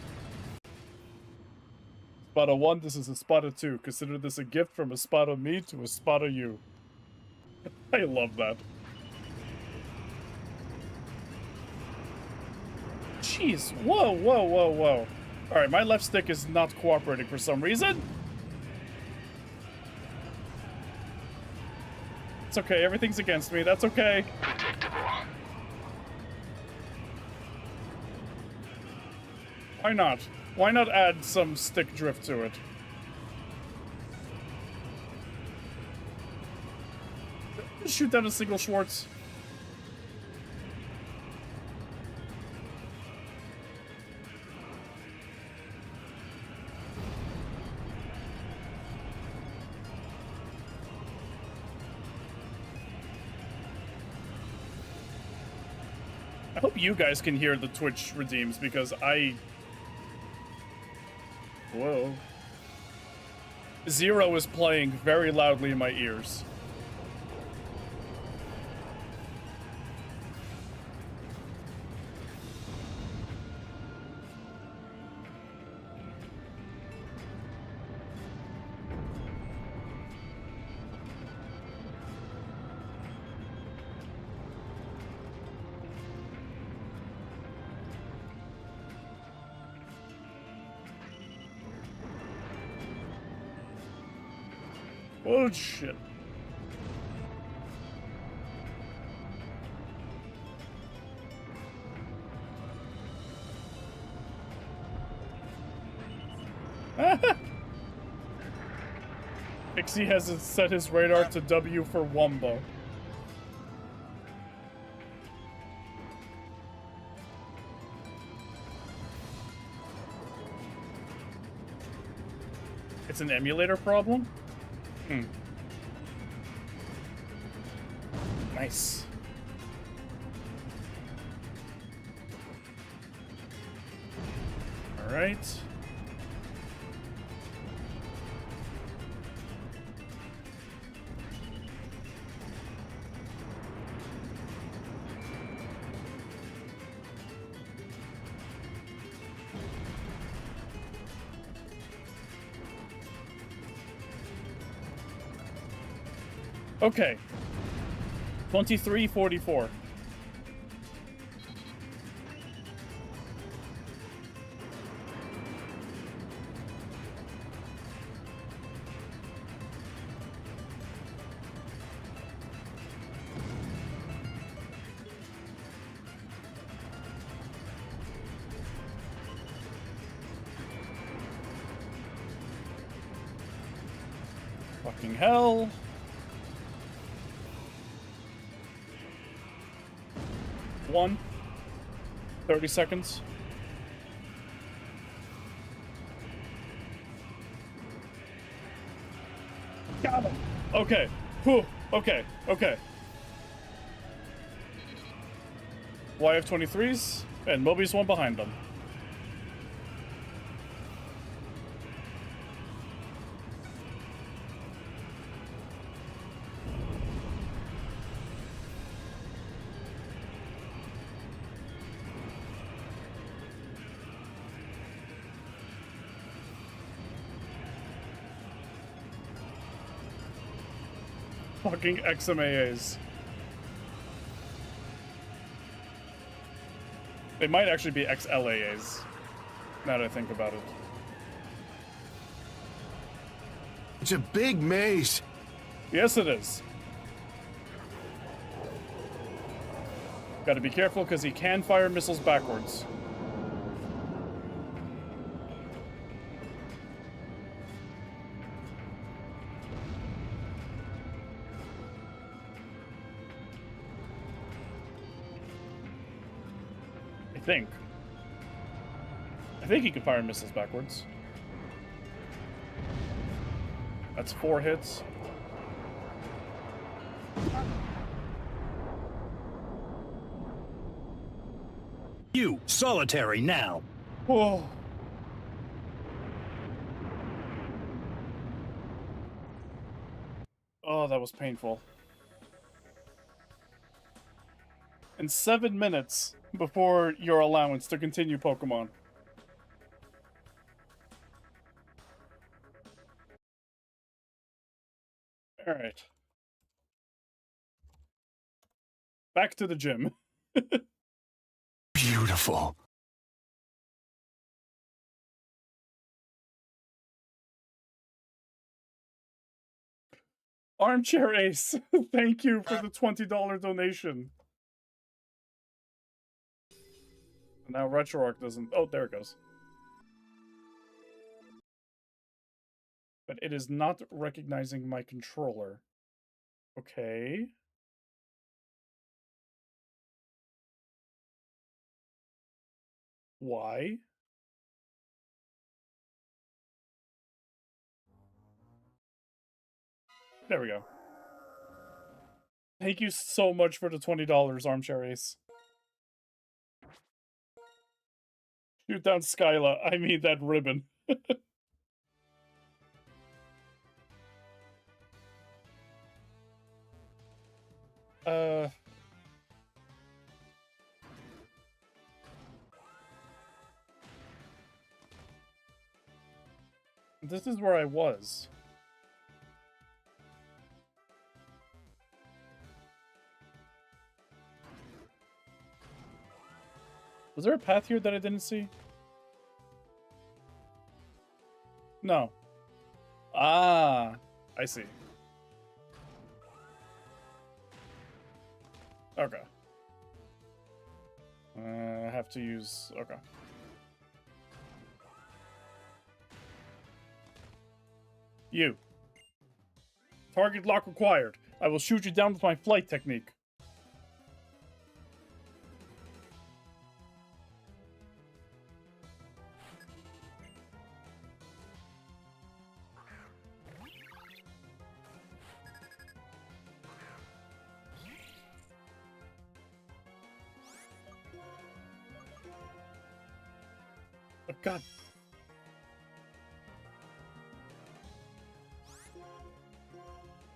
Espada 1, this is Espada 2. Consider this a gift from Espada me to Espada you. I love that. Jeez, whoa, whoa, whoa, whoa. Alright, my left stick is not cooperating for some reason. It's okay, everything's against me, that's okay. Why not? Why not add some stick drift to it? Shoot down a single Schwartz. I hope you guys can hear the Twitch redeems because Whoa. Zero is playing very loudly in my ears. Oh, shit. Ixie has set his radar to W for Wumbo. It's an emulator problem? Hmm. Nice. All right. Okay. 2344. Fucking hell. One. 30 seconds. Got him. Okay. Whew. Okay. Okay. YF-23s and Moby's one behind them. Fucking XMAAs. They might actually be XLAAs, now that I think about it. It's a big maze. Yes, it is. Gotta be careful, because he can fire missiles backwards. I think he can fire missiles backwards. That's 4 hits. You, solitary now. Oh. Oh, that was painful. And 7 minutes before your allowance to continue Pokemon. Alright. Back to the gym. Beautiful. Armchair Ace, thank you for the $20 donation. Now RetroArch doesn't... Oh, there it goes. But it is not recognizing my controller. Okay. Why? There we go. Thank you so much for the $20, Armchair Ace. Shoot down Skyla. I mean that ribbon. This is where I was. Was there a path here that I didn't see? No. Ah, I see. Okay. I have to use... Okay. You. Target lock required. I will shoot you down with my flight technique. Oh, God.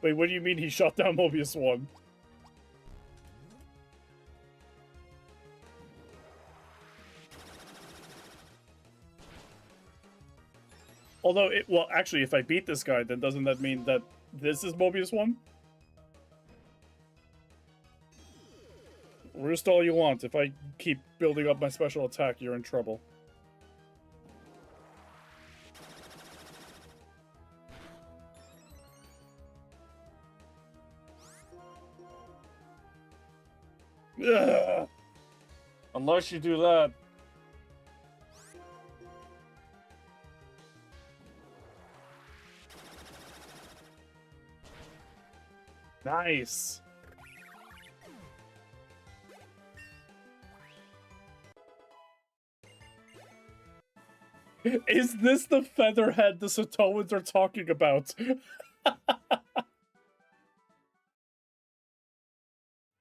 Wait, what do you mean he shot down Mobius 1? Although, well, actually, if I beat this guy, then doesn't that mean that this is Mobius 1? Roost all you want. If I keep building up my special attack, you're in trouble. Ugh. Unless you do that. Nice. Is this the featherhead the Satoans are talking about?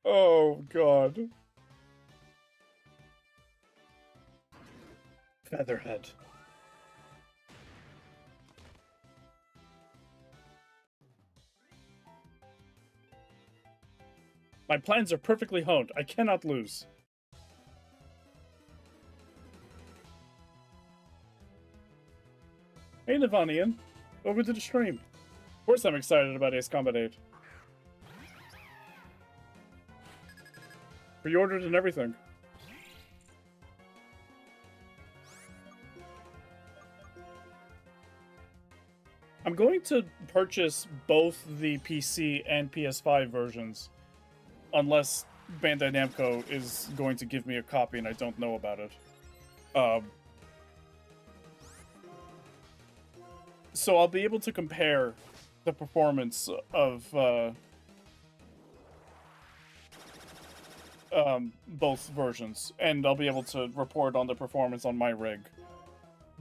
Oh, God. Featherhead. My plans are perfectly honed. I cannot lose. Hey, Navanian. Over to the stream. Of course I'm excited about Ace Combat 8. Pre-ordered and everything. I'm going to purchase both the PC and PS5 versions. Unless Bandai Namco is going to give me a copy and I don't know about it. So I'll be able to compare the performance of both versions, and I'll be able to report on the performance on my rig.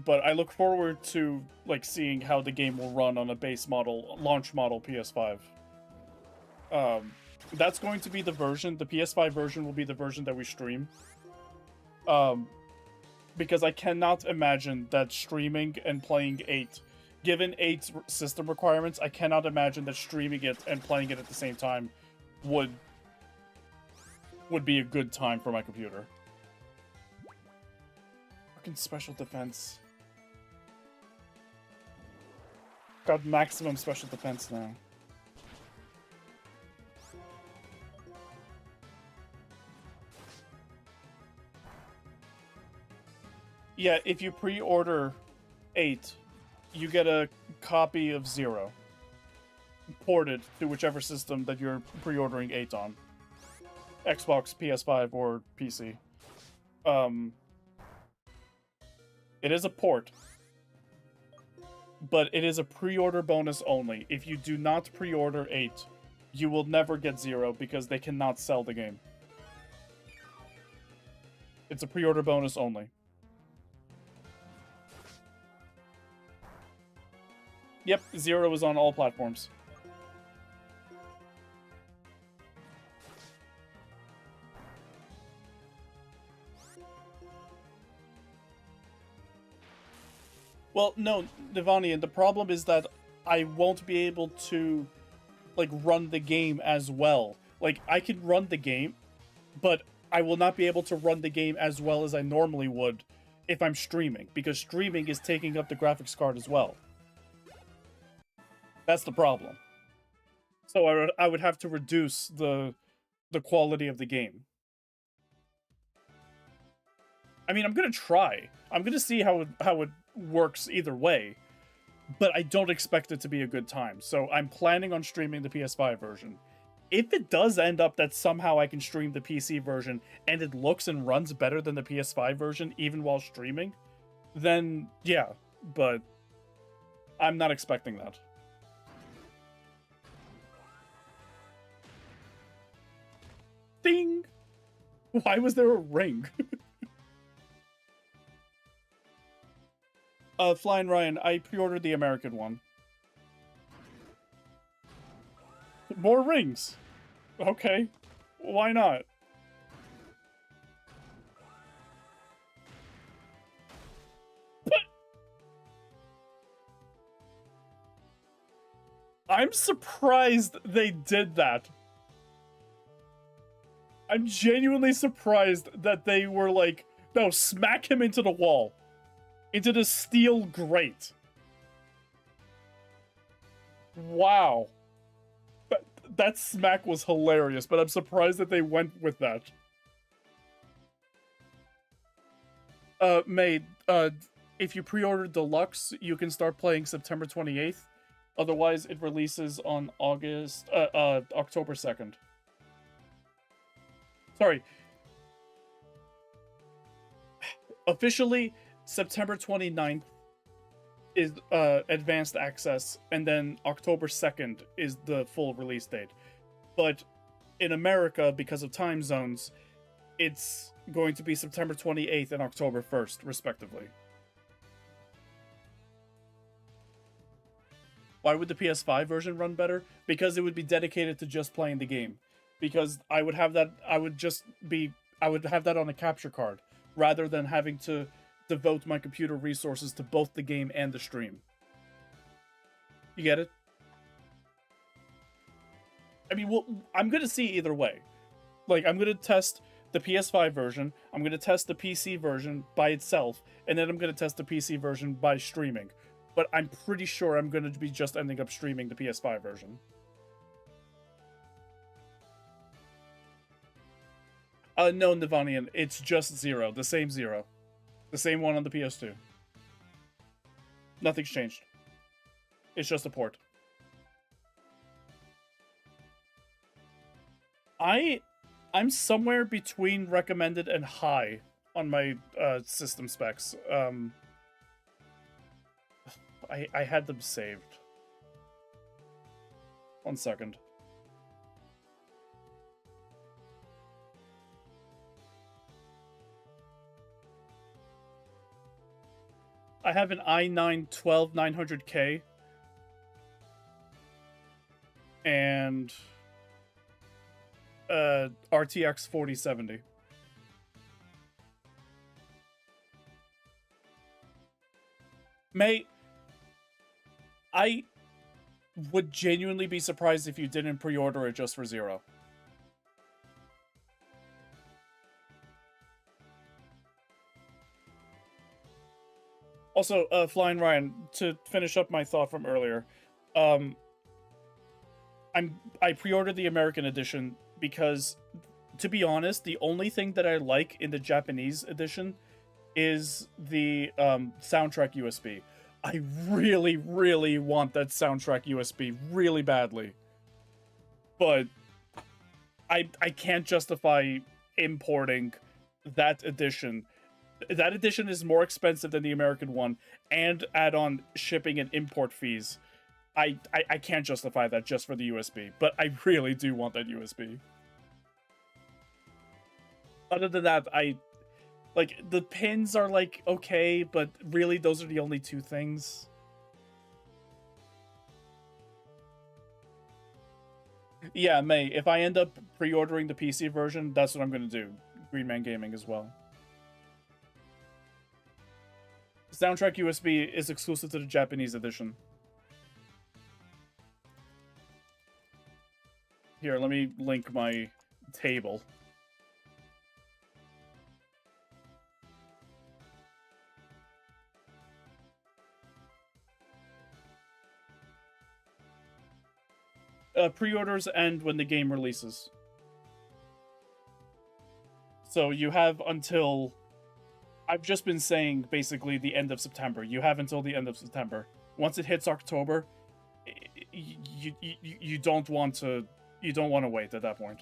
But I look forward to like seeing how the game will run on a base model, launch model PS5. That's going to be the version. The PS5 version will be the version that we stream. Because I cannot imagine that streaming and playing 8, given 8's system requirements, I cannot imagine that streaming it and playing it at the same time would be a good time for my computer. Fucking special defense. Got maximum special defense now. Yeah, if you pre-order 8, you get a copy of 0. Ported to whichever system that you're pre-ordering 8 on. Xbox, PS5, or PC. It is a port. But it is a pre-order bonus only. If you do not pre-order 8, you will never get 0 because they cannot sell the game. It's a pre-order bonus only. Yep, 0 is on all platforms. Well, no, Nivanian, the problem is that I won't be able to, like, run the game as well. Like, I can run the game, but I will not be able to run the game as well as I normally would if I'm streaming, because streaming is taking up the graphics card as well. That's the problem. So I would have to reduce the quality of the game. I mean, I'm gonna try. I'm gonna see how it works either way, but I don't expect it to be a good time. So I'm planning on streaming the PS5 version. if it does end up that somehow I can stream the PC version and it looks and runs better than the PS5 version even while streaming, then yeah, but I'm not expecting that. Ding! Why was there a ring? Flying Ryan, I pre-ordered the American one. More rings. Okay. Why not? But I'm surprised they did that. I'm genuinely surprised that they were like, no, smack him into the wall. Into the steel grate. Wow. That smack was hilarious, but I'm surprised that they went with that. May, if you pre-ordered Deluxe, you can start playing September 28th. Otherwise, it releases on October 2nd. Sorry. Officially, September 29th is advanced access, and then October 2nd is the full release date. But in America, because of time zones, it's going to be September 28th and October 1st, respectively. Why would the PS5 version run better? Because it would be dedicated to just playing the game. Because I would have that, I would have that on a capture card, rather than having to devote my computer resources to both the game and the stream. You get it? I mean, well, I'm gonna see either way. Like, I'm gonna test the PS5 version, I'm gonna test the PC version by itself, and then I'm gonna test the PC version by streaming. But I'm pretty sure I'm gonna be just ending up streaming the PS5 version. No, Nivanian, it's just 0. The same 0. The same one on the PS2. Nothing's changed. It's just a port. I'm somewhere between recommended and high on my system specs. I had them saved. 1 second. I have an i9 12900K and RTX 4070. Mate, I would genuinely be surprised if you didn't pre-order it just for 0. Also, Flying Ryan, to finish up my thought from earlier, I pre-ordered the American edition because, to be honest, the only thing that I like in the Japanese edition is the soundtrack USB. I really, really want that soundtrack USB really badly. But I can't justify importing that edition. That edition is more expensive than the American one, and add on shipping and import fees. I can't justify that just for the USB, but I really do want that USB. Other than that, like, the pins are, like, okay, but really those are the only two things. Yeah, May, if I end up pre-ordering the PC version, that's what I'm gonna do. Green Man Gaming as well. Soundtrack USB is exclusive to the Japanese edition. Here, let me link my table. Pre-orders end when the game releases. So you have until... I've just been saying, basically, the end of September. You have until the end of September. Once it hits October, you don't want to You don't want to wait at that point.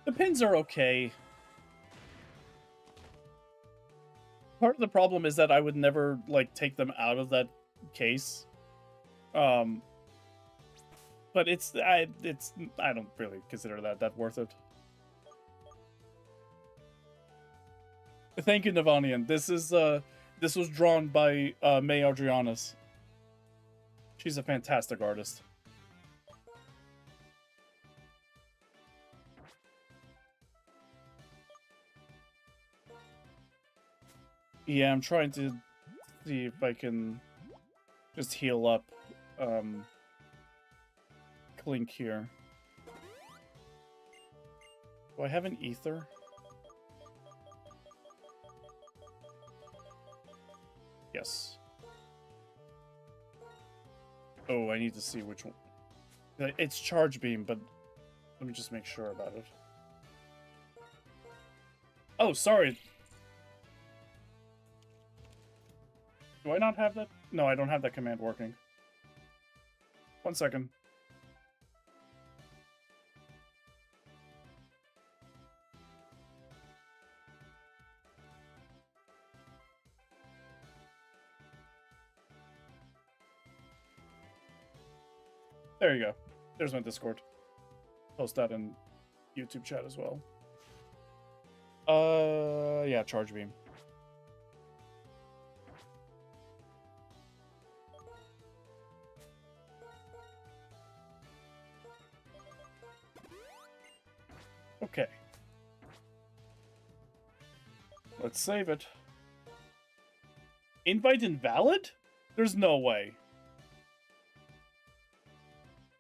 The pins are okay. Part of the problem is that I would never, like, take them out of that case. But I don't really consider that worth it. Thank you, Navanian. This was drawn by May Adrianas. She's a fantastic artist. Yeah, I'm trying to see if I can just heal up Clink here. Do I have an ether? Yes. Oh, I need to see which one. It's Charge Beam, but let me just make sure about it. Oh, sorry. Do I not have that? No, I don't have that command working. 1 second. There you go. There's my Discord. Post that in YouTube chat as well. Yeah, Charge Beam. Okay. Let's save it. Invite invalid? There's no way.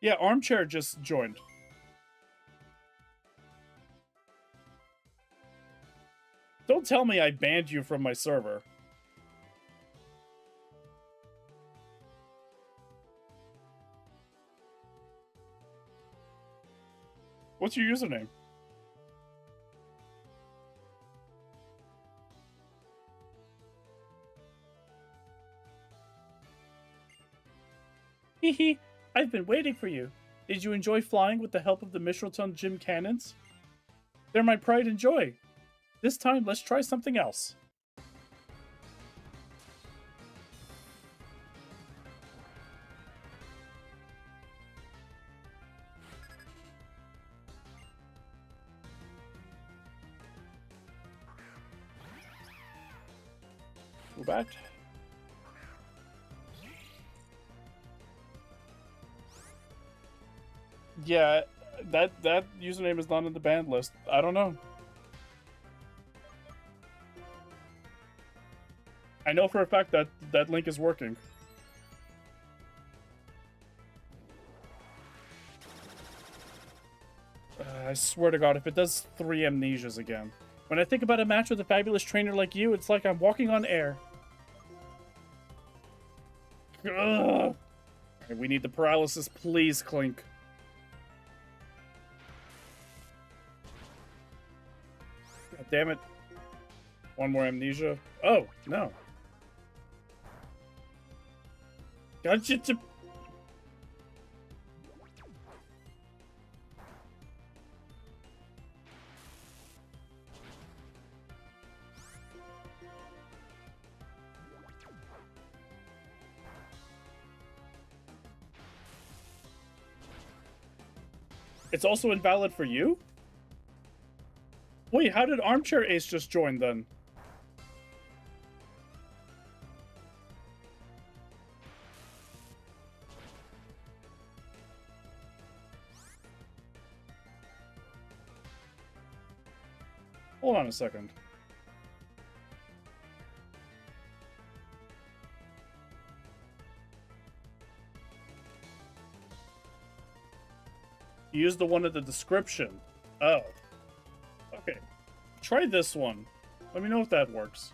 Yeah, Armchair just joined. Don't tell me I banned you from my server. What's your username? Hehe, I've been waiting for you. Did you enjoy flying with the help of the Mishraton Gym Cannons? They're my pride and joy. This time, let's try something else. Go back. Yeah, that username is not in the banned list. I don't know. I know for a fact that that link is working. I swear to God, if it does 3 amnesias again. When I think about a match with a fabulous trainer like you, it's like I'm walking on air. Ugh. We need the paralysis, please, Clink. God damn it. One more amnesia. Oh, no. Gotcha to... It's also invalid for you? Wait, how did Armchair Ace just join then? Hold on a second. Use the one in the description. Oh. Okay. Try this one. Let me know if that works.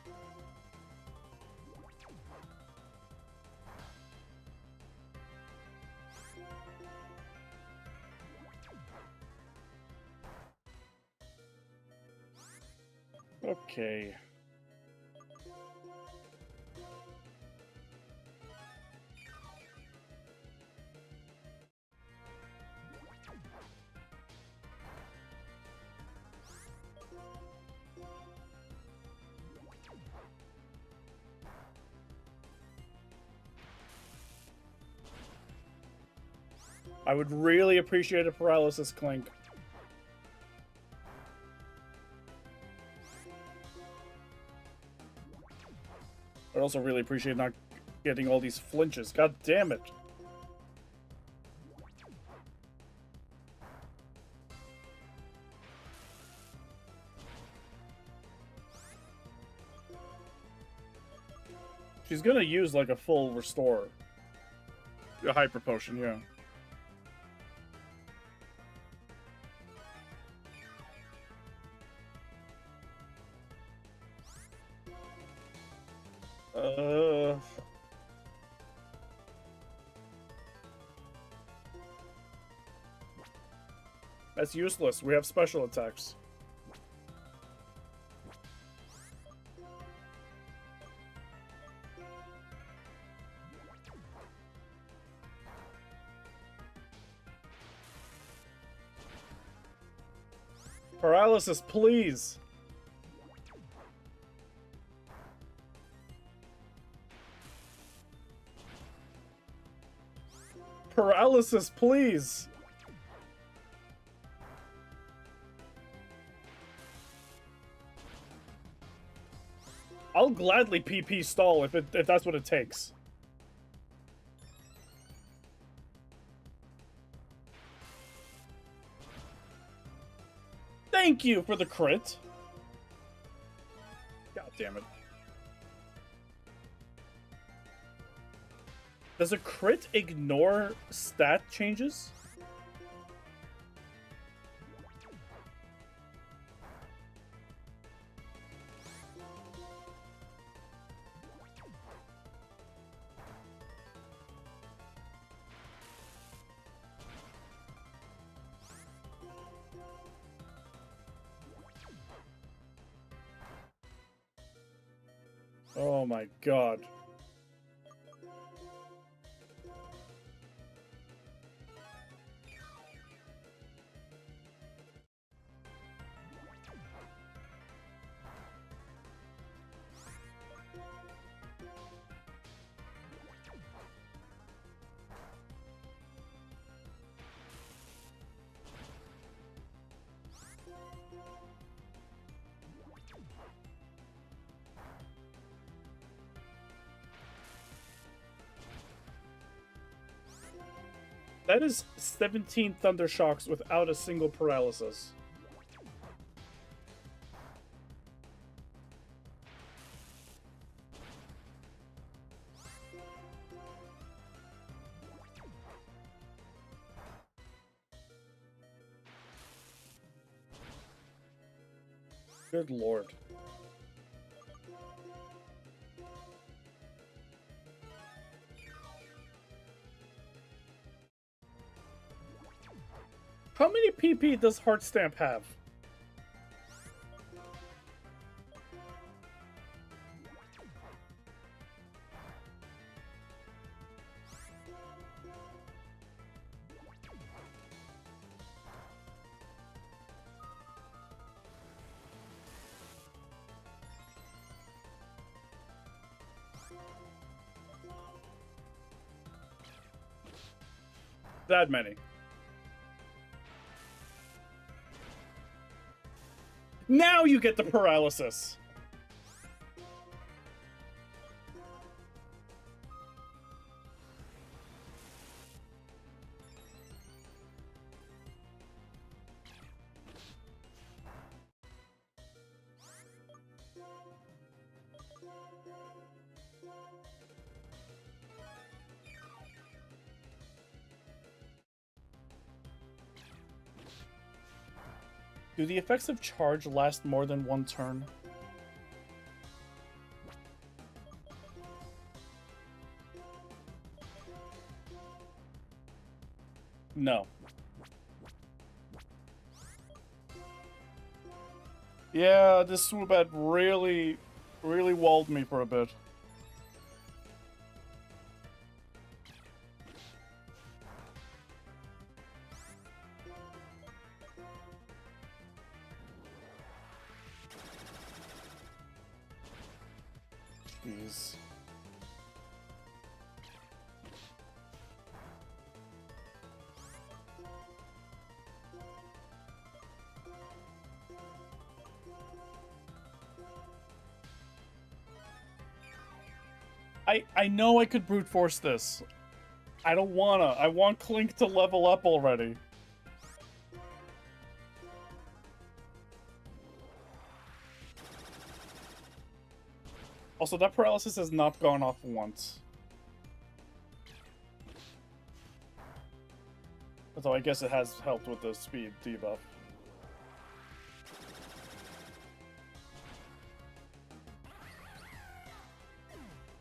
Okay. I would really appreciate a paralysis clink. I'd also really appreciate not getting all these flinches. God damn it. She's gonna use like a full restore. A hyper potion, yeah. That's useless. We have special attacks. Paralysis, please. Paralysis, please. I'll gladly PP stall if that's what it takes. Thank you for the crit. God damn it. Does a crit ignore stat changes? Oh my god. That is 17 Thunder Shocks without a single paralysis. Good lord. How many PP does Heart Stamp have? That many. Now you get the paralysis. Do the effects of charge last more than one turn? No. Yeah, this Swoobat really walled me for a bit. Jeez. I know I could brute force this. I don't wanna. I want Clink to level up already. Also, that paralysis has not gone off once. Although I guess it has helped with the speed debuff.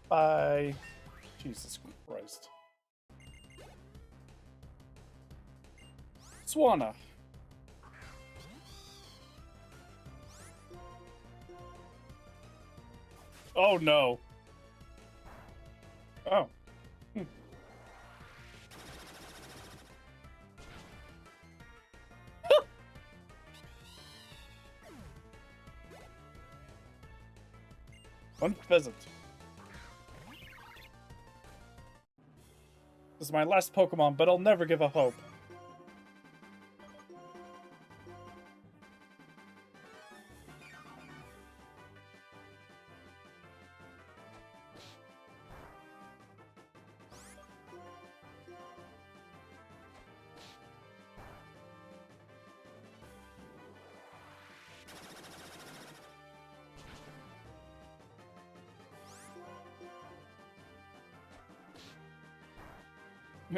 Bye. Jesus Christ. Swanna. Oh no. Oh. One pheasant. This is my last Pokemon, but I'll never give up hope.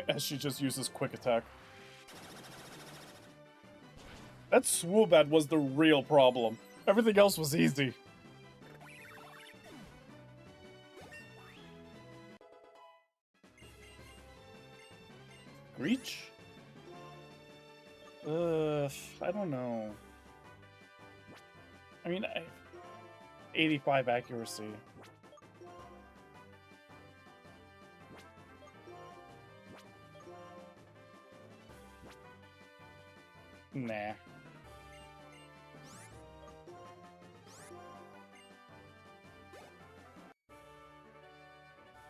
As she just uses quick attack. That Swoobat was the real problem. Everything else was easy. Reach? I don't know. I mean, 85 accuracy. Nah.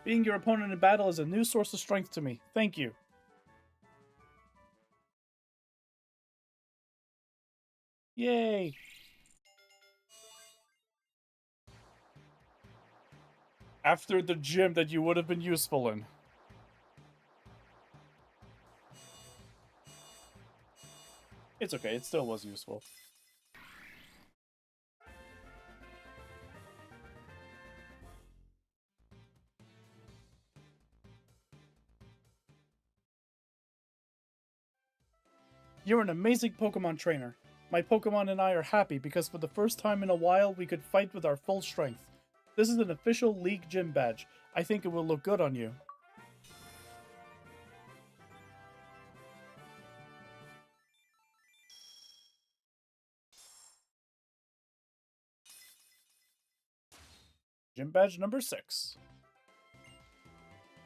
Being your opponent in battle is a new source of strength to me. Thank you. Yay! After the gym that you would have been useful in. It's okay, it still was useful. You're an amazing Pokemon trainer. My Pokemon and I are happy because for the first time in a while we could fight with our full strength. This is an official League Gym badge. I think it will look good on you. Gym badge number 6.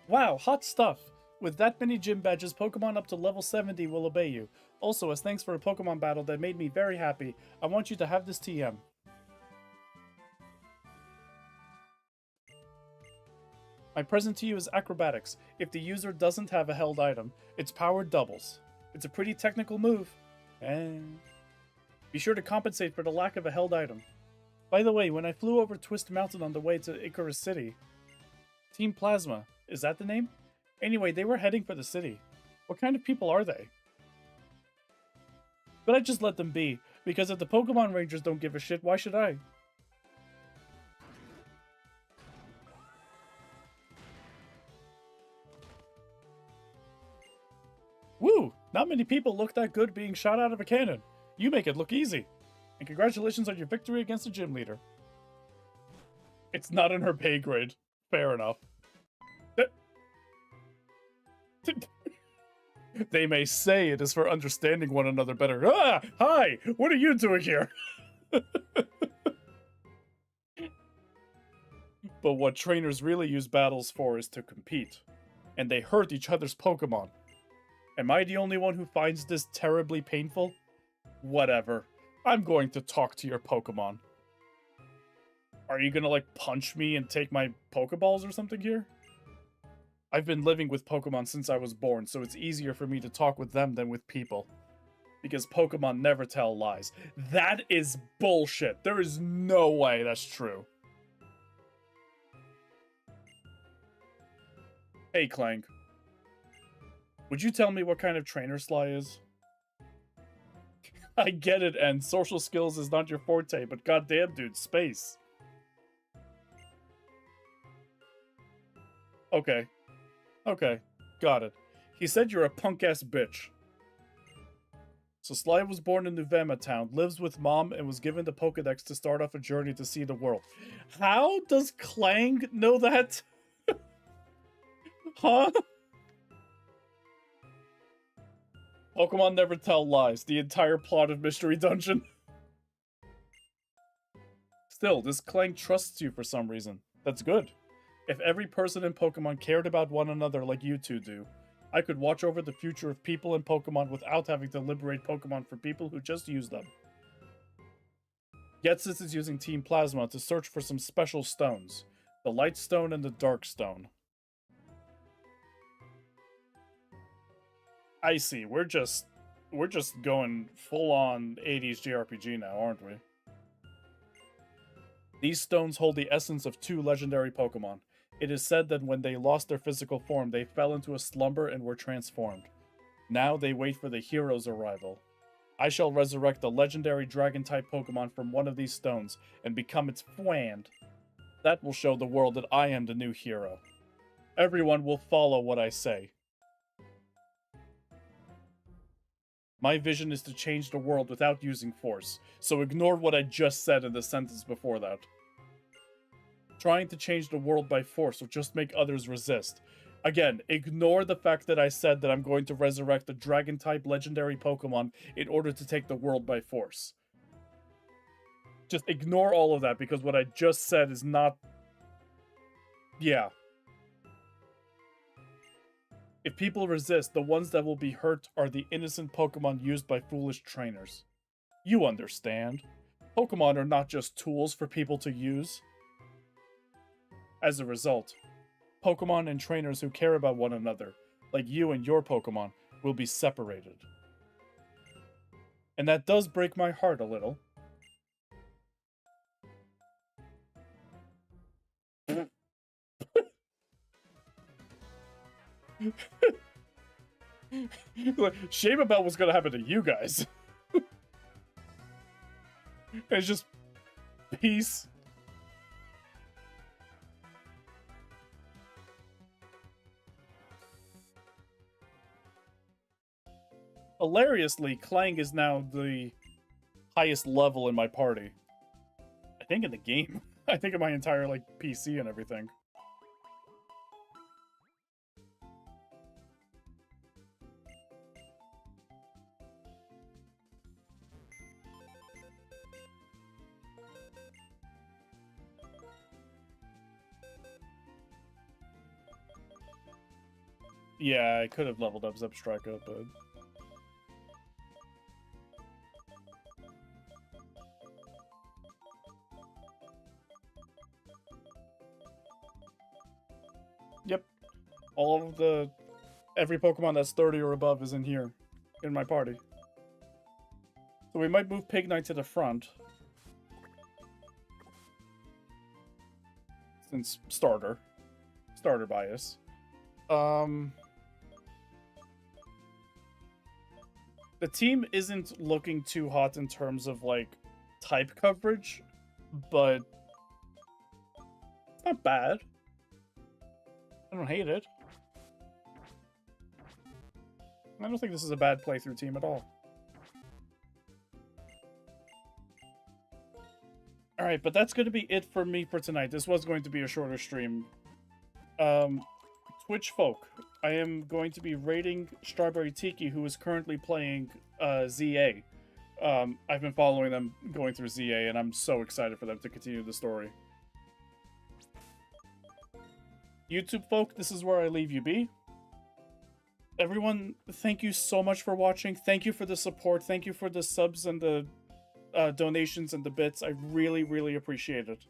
Wow, hot stuff! With that many gym badges, Pokemon up to level 70 will obey you. Also, as thanks for a Pokemon battle that made me very happy, I want you to have this TM. My present to you is Acrobatics. If the user doesn't have a held item, its power doubles. It's a pretty technical move. And be sure to compensate for the lack of a held item. By the way, when I flew over Twist Mountain on the way to Icarus City, Team Plasma, is that the name? Anyway, they were heading for the city. What kind of people are they? But I just let them be, because if the Pokemon Rangers don't give a shit, why should I? Woo! Not many people look that good being shot out of a cannon. You make it look easy. And congratulations on your victory against the gym leader. It's not in her pay grade. Fair enough. They may say it is for understanding one another better. Ah! Hi! What are you doing here? But what trainers really use battles for is to compete. And they hurt each other's Pokemon. Am I the only one who finds this terribly painful? Whatever. I'm going to talk to your Pokemon. Are you gonna, like, punch me and take my Pokeballs or something here? I've been living with Pokemon since I was born, so it's easier for me to talk with them than with people. Because Pokemon never tell lies. That is bullshit. There is no way that's true. Hey, Clank. Would you tell me what kind of trainer Sly is? I get it, and social skills is not your forte, but goddamn, dude, space. Okay. Okay, got it. He said you're a punk-ass bitch. So Sly was born in Nuvema Town, lives with mom, and was given the Pokedex to start off a journey to see the world. How does Clang know that? Huh? Pokemon never tell lies. The entire plot of Mystery Dungeon. Still, this Clang trusts you for some reason. That's good. If every person in Pokemon cared about one another like you two do, I could watch over the future of people and Pokemon without having to liberate Pokemon for people who just use them. Getsis is using Team Plasma to search for some special stones. The Light Stone and the Dark Stone. I see. We're just going full-on 80s JRPG now, aren't we? These stones hold the essence of 2 legendary Pokemon. It is said that when they lost their physical form, they fell into a slumber and were transformed. Now they wait for the hero's arrival. I shall resurrect the legendary Dragon-type Pokemon from one of these stones and become its friend. That will show the world that I am the new hero. Everyone will follow what I say. My vision is to change the world without using force, so ignore what I just said in the sentence before that. Trying to change the world by force will just make others resist. Again, ignore the fact that I said that I'm going to resurrect the Dragon-type legendary Pokemon in order to take the world by force. Just ignore all of that, because what I just said is not... Yeah. If people resist, the ones that will be hurt are the innocent Pokemon used by foolish trainers. You understand. Pokemon are not just tools for people to use. As a result, Pokemon and trainers who care about one another, like you and your Pokemon, will be separated. And that does break my heart a little. Shame about what's gonna happen to you guys. It's just peace. Hilariously, Clang is now the highest level in my party. I think in the game. I think in my entire, like, PC and everything. Yeah, I could have leveled up Zebstrika, but... Yep. All of the... Every Pokemon that's 30 or above is in here. In my party. So we might move Pignite to the front. Since starter. Starter bias. The team isn't looking too hot in terms of, like, type coverage, but it's not bad. I don't hate it. I don't think this is a bad playthrough team at all. Alright, but that's going to be it for me for tonight. This was going to be a shorter stream. Twitch folk, I am going to be rating Strawberry Tiki, who is currently playing ZA. I've been following them going through ZA, and I'm so excited for them to continue the story. YouTube folk, this is where I leave you be. Everyone, thank you so much for watching. Thank you for the support. Thank you for the subs and the donations and the bits. I really, really appreciate it.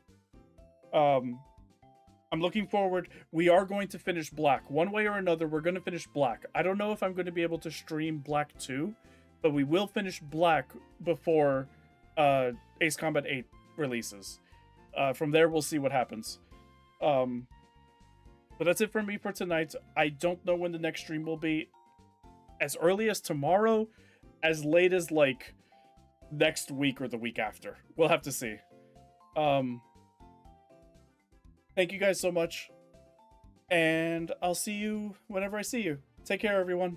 I'm looking forward. We are going to finish Black. One way or another, we're going to finish Black. I don't know if I'm going to be able to stream Black 2, but we will finish Black before Ace Combat 8 releases. From there, we'll see what happens. But that's it for me for tonight. I don't know when the next stream will be. As early as tomorrow, as late as, like, next week or the week after. We'll have to see. Thank you guys so much. And I'll see you whenever I see you. Take care, everyone.